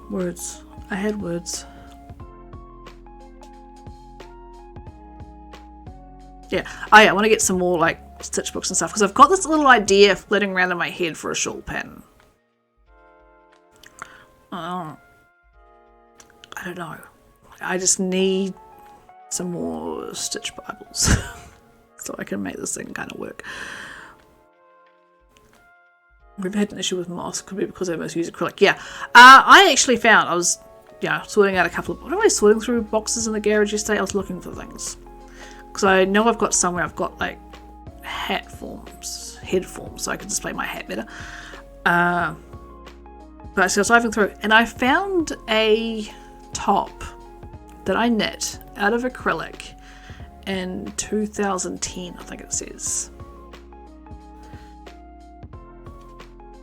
[SPEAKER 1] Words. I had words. Yeah. Oh yeah, I want to get some more like stitch books and stuff because I've got this little idea flitting around in my head for a shawl pattern. I don't know. I just need some more stitch Bibles so I can make this thing kind of work. We've had an issue with moss. Could be because I mostly use acrylic. Yeah. I actually found I was sorting out a couple of... What am I sorting through boxes in the garage yesterday? I was looking for things. Because I know I've got somewhere I've got like head forms, so I can display my hat better. But so I was diving through and I found a top that I knit out of acrylic in 2010, I think it says.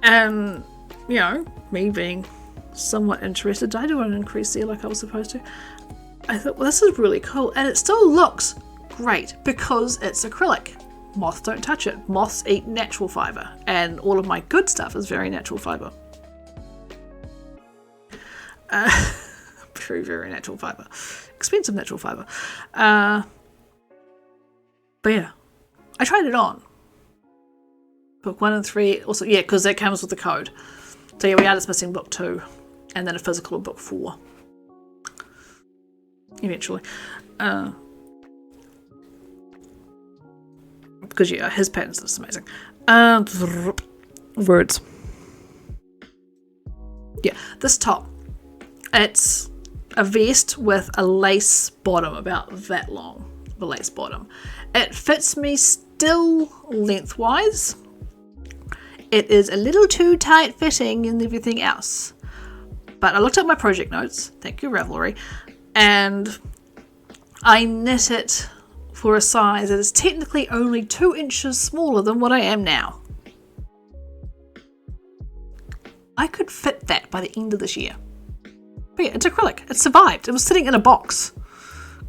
[SPEAKER 1] And, you know, me being somewhat interested, did I do an increase there like I was supposed to? I thought, well, this is really cool. And it still looks great because it's acrylic. Moths don't touch it. Moths eat natural fibre. And all of my good stuff is very natural fibre. Very, very natural fibre. Expensive natural fibre. But yeah, I tried it on. Book 1 and 3, also, yeah, because that comes with the code. So yeah, we are just missing book 2, and then a physical of book 4. Eventually. Because yeah, his pattern's just amazing. Words. Yeah, this top. It's a vest with a lace bottom, about that long, the lace bottom. It fits me still lengthwise. It is a little too tight fitting and everything else. But I looked at my project notes, thank you Ravelry, and I knit it for a size that is technically only 2 inches smaller than what I am now. I could fit that by the end of this year. But yeah, it's acrylic. It survived. It was sitting in a box.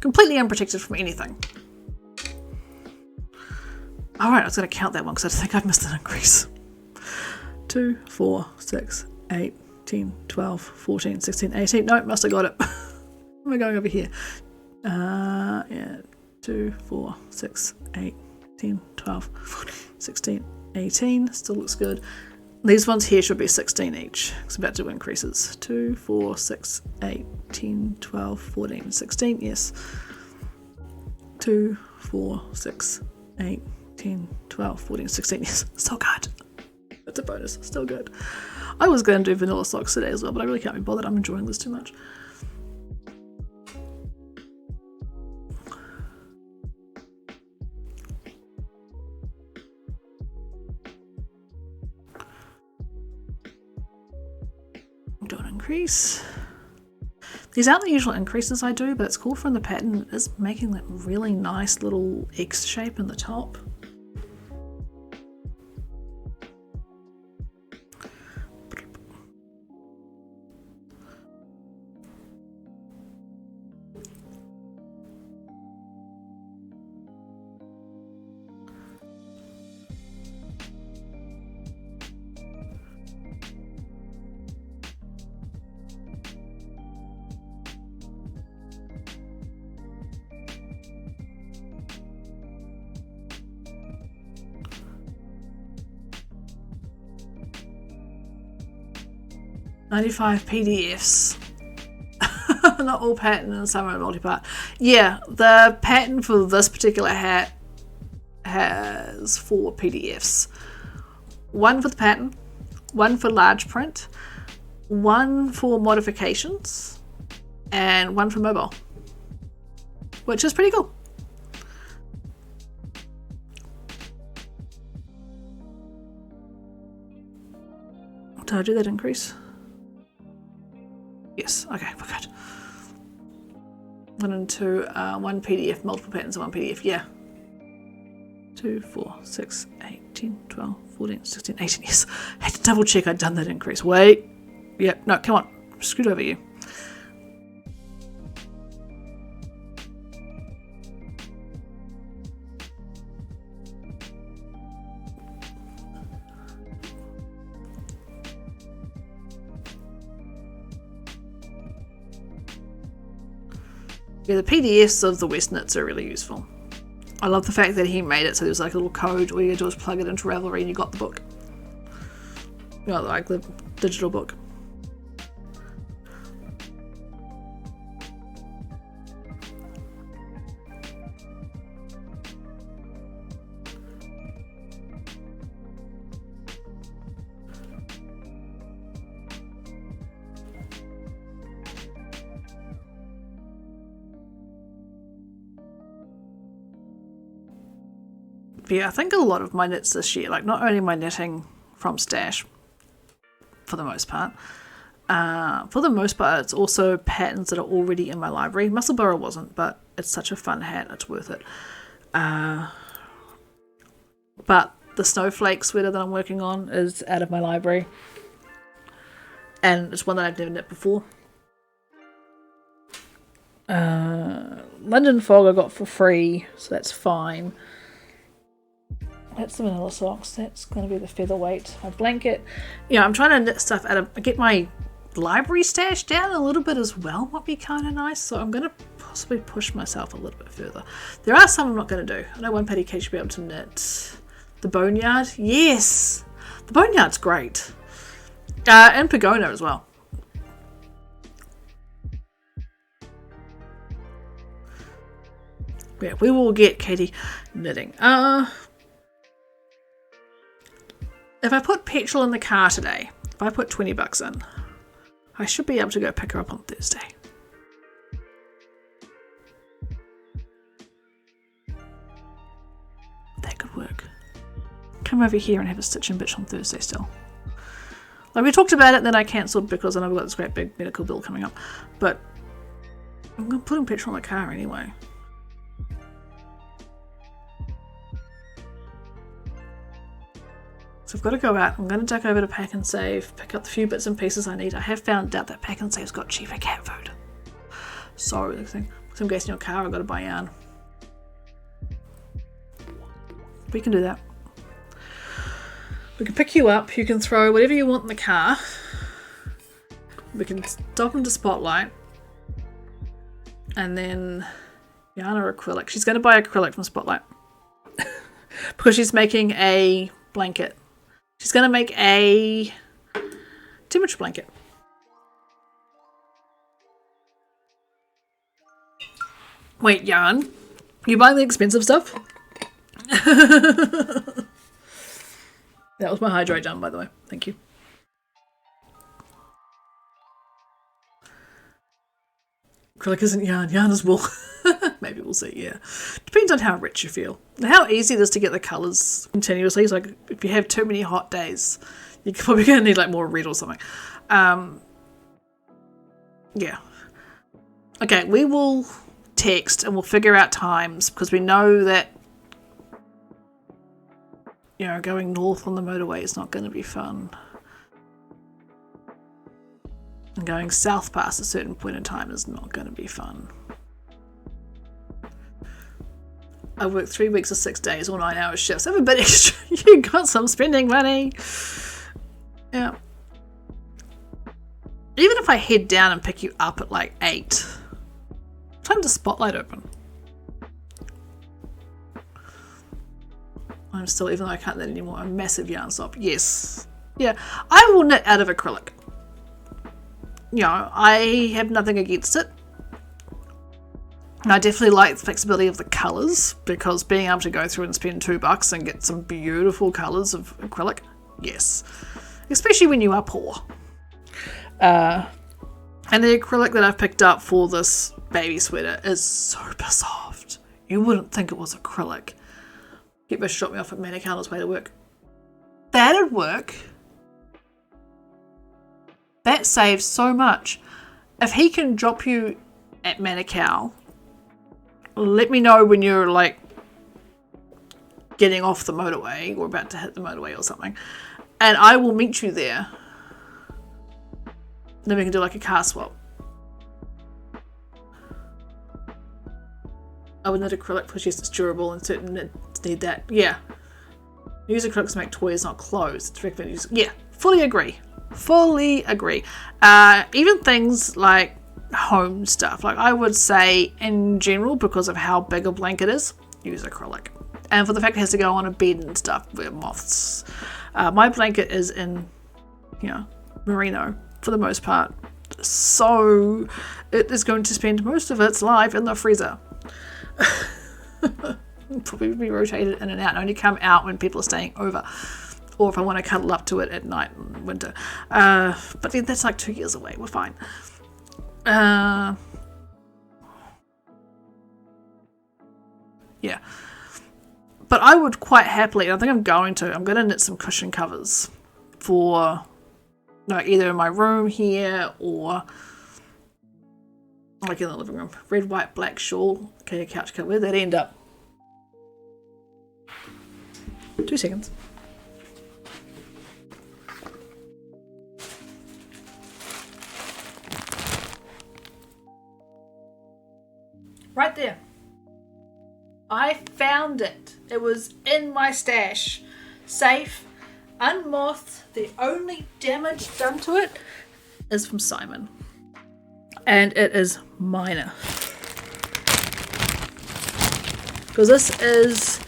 [SPEAKER 1] Completely unprotected from anything. Alright, I was going to count that one because I think I've missed an increase. 2, 4, 6, 8, 10, 12, 14, 16, 18. No, must have got it. Am I going over here? Yeah. 2, 4, 6, 8, 10, 12, 14, 16, 18. Still looks good. These ones here should be 16 each. It's about to do increases. 2, 4, 6, 8, 10, 12, 14, 16. Yes. 2, 4, 6, 8, 10, 12, 14, 16. Yes. Still good. It's a bonus. Still good. I was going to do vanilla socks today as well, but I really can't be bothered. I'm enjoying this too much. Do an increase. These aren't the usual increases I do, but it's cool from the pattern. It is making that really nice little X shape in the top. $95 PDFs. Not all pattern and some are multi-part. Yeah, the pattern for this particular hat has 4 PDFs. One for the pattern, one for large print, one for modifications, and one for mobile. Which is pretty cool. Did I do that increase? Yes, okay, we're good. 1 and 2, 1 PDF, multiple patterns, 1 PDF, yeah. 2, 4, 6, 8, 10, 12, 14, 16, 18, yes. I had to double check I'd done that increase. Wait. Yep, no, come on. Screwed over you. Yeah, the PDFs of the West knits are really useful. I love the fact that he made it so there's like a little code, all you do is plug it into Ravelry and you got the book. You know, like the digital book. Yeah, I think a lot of my knits this year, like not only my knitting from Stash, for the most part, it's also patterns that are already in my library. Musselburgh wasn't, but it's such a fun hat, it's worth it. But the snowflake sweater that I'm working on is out of my library, and it's one that I've never knit before. London Fog I got for free, so that's fine. That's the vanilla socks. That's going to be the featherweight. My blanket. Yeah, I'm trying to knit stuff out of... Get my library stash down a little bit as well. Might be kind of nice. So I'm going to possibly push myself a little bit further. There are some I'm not going to do. I know one Patty Kate should be able to knit. The Boneyard. Yes! The Boneyard's great. And Pagona as well. Yeah, we will get Katie knitting. If I put petrol in the car today, if I put $20 in, I should be able to go pick her up on Thursday. That could work. Come over here and have a stitch and bitch on Thursday still. Like we talked about it, then I cancelled because I know we've got this great big medical bill coming up. But I'm going to put in petrol in the car anyway. So I've got to go out. I'm going to duck over to Pack and Save, pick up the few bits and pieces I need. I have found out that Pack and Save's got cheaper cat food. So some gas in your car, I've got to buy yarn. We can do that. We can pick you up. You can throw whatever you want in the car. We can stop into Spotlight. And then yarn or acrylic. She's going to buy acrylic from Spotlight. Because she's making a blanket. She's going to make a temperature blanket. Wait, yarn? You buying the expensive stuff? That was my hydrate done, by the way. Thank you. Acrylic isn't yarn. Yarn is wool. Maybe we'll see, yeah. Depends on how rich you feel. And how easy it is to get the colours continuously. It's like if you have too many hot days, you're probably going to need like more red or something. Yeah. Okay, we will text and we'll figure out times because we know that, you know, going north on the motorway is not going to be fun. And going south past a certain point in time is not going to be fun. I work 3 weeks or 6 days or 9 hour shifts. Have a bit extra. You got some spending money. Yeah. Even if I head down and pick you up at like 8. Time to Spotlight open. I'm still, even though I can't knit anymore, a massive yarn stop. Yes. Yeah. I will knit out of acrylic. You know, I have nothing against it. And I definitely like the flexibility of the colours because being able to go through and spend $2 and get some beautiful colours of acrylic, yes. Especially when you are poor. And the acrylic that I've picked up for this baby sweater is super soft. You wouldn't think it was acrylic. Getbush dropped me off at Manukau on his way to work. That'd work. That saves so much. If he can drop you at Manukau, let me know when you're like getting off the motorway or about to hit the motorway or something, and I will meet you there. Then we can do like a car swap. I would knit acrylic because yes, it's durable and certain knits need that. Yeah. Use acrylics to make toys, not clothes. It's recommended. Yeah, fully agree. Fully agree. Even things like home stuff. Like I would say in general, because of how big a blanket is, use acrylic. And for the fact it has to go on a bed and stuff where moths. My blanket is in, merino for the most part. So it is going to spend most of its life in the freezer. Probably be rotated in and out and only come out when people are staying over. Or if I want to cuddle up to it at night in winter. But then that's like 2 years away. We're fine. Yeah. But I would quite happily, I think I'm going to knit some cushion covers for either in my room here or like in the living room. Red, white, black shawl. Okay, a couch cover. Where'd that end up? 2 seconds. Right there. I found it. It was in my stash. Safe, unmothed. The only damage done to it is from Simon. And it is minor. Because this is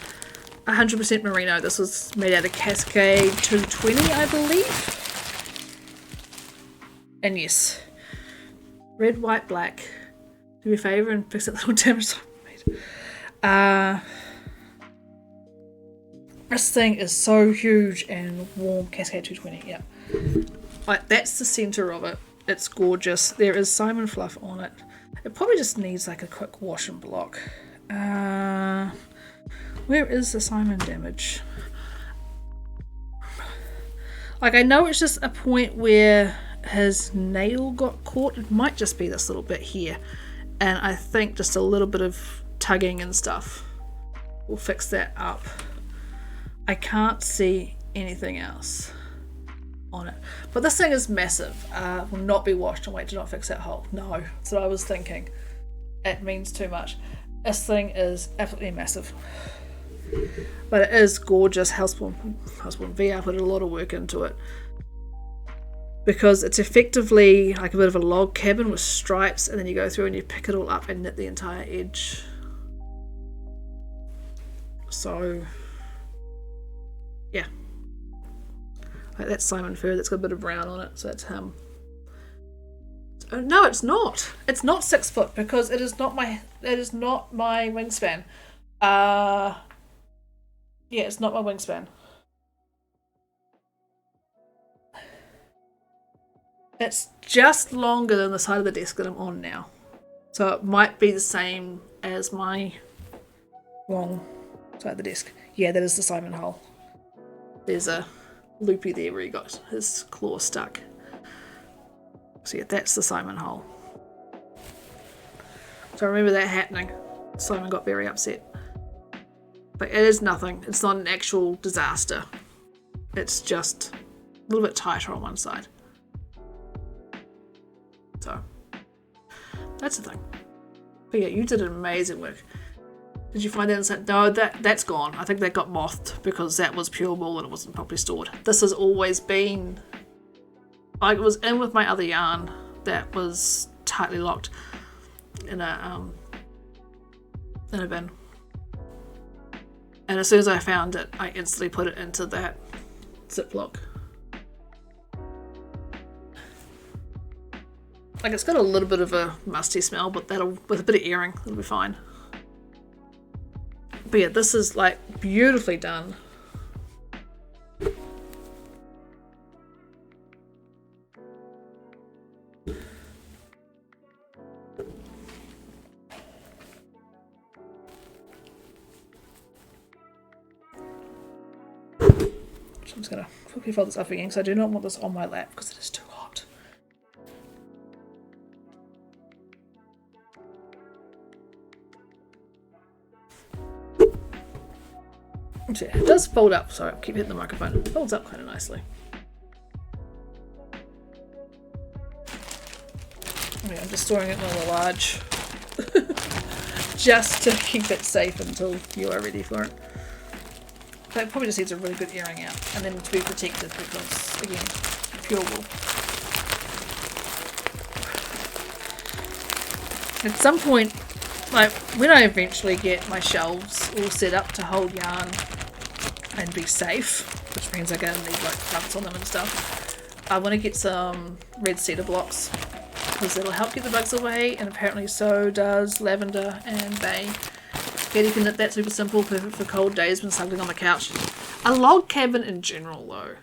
[SPEAKER 1] 100% merino. This was made out of Cascade 220, I believe. And yes, red, white, black. Do me a favour and fix that little damage I made. This thing is so huge and warm. Cascade 220, yeah. Like, that's the centre of it. It's gorgeous. There is Simon fluff on it. It probably just needs like a quick wash and block. Where is the Simon damage? Like, I know it's just a point where his nail got caught. It might just be this little bit here. And I think just a little bit of tugging and stuff will fix that up. I can't see anything else on it. But this thing is massive. Will not be washed and wait to not fix that hole. No, that's what I was thinking. It means too much. This thing is absolutely massive. But it is gorgeous. Houseborn VR put a lot of work into it. Because it's effectively like a bit of a log cabin with stripes, and then you go through and you pick it all up and knit the entire edge. So, yeah. Like that's Simon fur that's got a bit of brown on it, so that's him. No, it's not. It's not 6 foot because it is not my wingspan. Yeah, it's not my wingspan. It's just longer than the side of the desk that I'm on now. So it might be the same as my long side of the desk. Yeah, that is the Simon hole. There's a loopy there where he got his claw stuck. So yeah, that's the Simon hole. So I remember that happening. Simon got very upset. But it is nothing. It's not an actual disaster. It's just a little bit tighter on one side. So, that's the thing. But yeah, you did amazing work. Did you find that inside? No, that's gone. I think that got mothed because that was pure wool and it wasn't properly stored. This has always been, like, it was in with my other yarn that was tightly locked in a bin. And as soon as I found it, I instantly put it into that Ziploc. Like, it's got a little bit of a musty smell, but with a bit of airing, it'll be fine. But yeah, this is like beautifully done. So I'm just going to quickly fold this up again because I do not want this on my lap because it is too hot. So yeah, it does fold up. Sorry, I keep hitting the microphone. It folds up kind of nicely. Okay, I'm just storing it in a large just to keep it safe until you are ready for it. But it probably just needs a really good airing out and then to be protected because, again, pure wool. At some point, like when I eventually get my shelves all set up to hold yarn and be safe, which means I'm gonna need like covers on them and stuff, I want to get some red cedar blocks because it'll help get the bugs away, and apparently so does lavender and bay. Katie can knit that, super simple, perfect for cold days when snuggling on the couch. A log cabin in general though,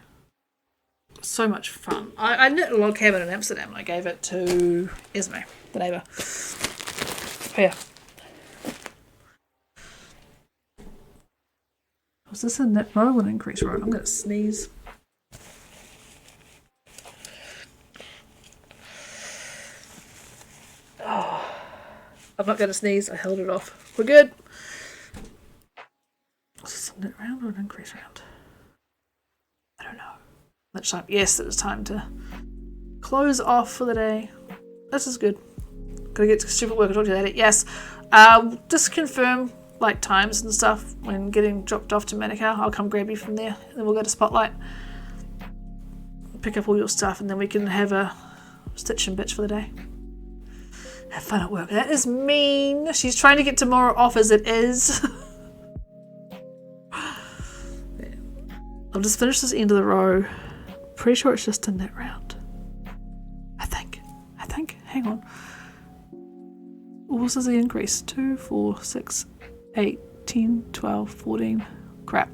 [SPEAKER 1] so much fun. I knit a log cabin in Amsterdam and I gave it to Esme, the neighbour. Here. Was this a knit row or an increase row? I'm going to sneeze. Oh, I'm not going to sneeze. I held it off. We're good. Was this a knit round or an increase round? I don't know. Much time. Yes, it was time to close off for the day. This is good. Gotta get to stupid work. I'll talk to you later. Yes. Just confirm like times and stuff when getting dropped off to Manukau. I'll come grab you from there, and then we'll go to Spotlight, pick up all your stuff, and then we can have a stitch and bitch for the day. Have fun at work. That is mean. She's trying to get tomorrow off as it is. I'll just finish this end of the row. Pretty sure it's just a knit round. I think. Hang on. What was the increase? 2, 4, 6, 8, 10, 12, 14. Crap.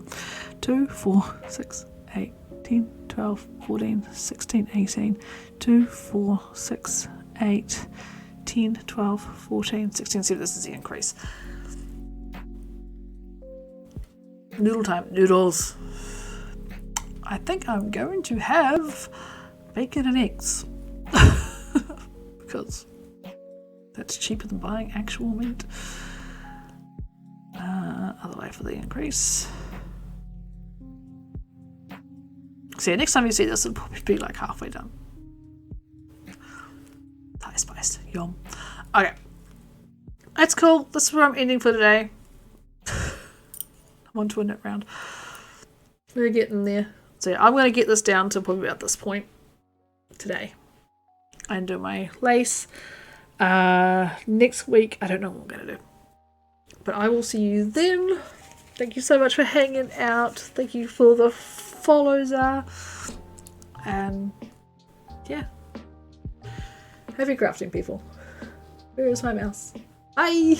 [SPEAKER 1] 2, 4, 6, 8, 10, 12, 14, 16, 18. 2, 4, 6, 8, 10, 12, 14, 16, 17. This is the increase. Noodle time. Noodles. I think I'm going to have bacon and eggs. Because that's cheaper than buying actual meat. Other way for the increase. So yeah, next time you see this, it'll probably be like halfway done. Thai spiced. Yum. Okay. That's cool. This is where I'm ending for today. I'm on to a knit round. We're getting there. So yeah, I'm going to get this down to probably about this point today. And do my lace. Next week, I don't know what I'm going to do. But I will see you then. Thank you so much for hanging out. Thank you for the follows. And yeah. Happy crafting, people. Where is my mouse? Bye!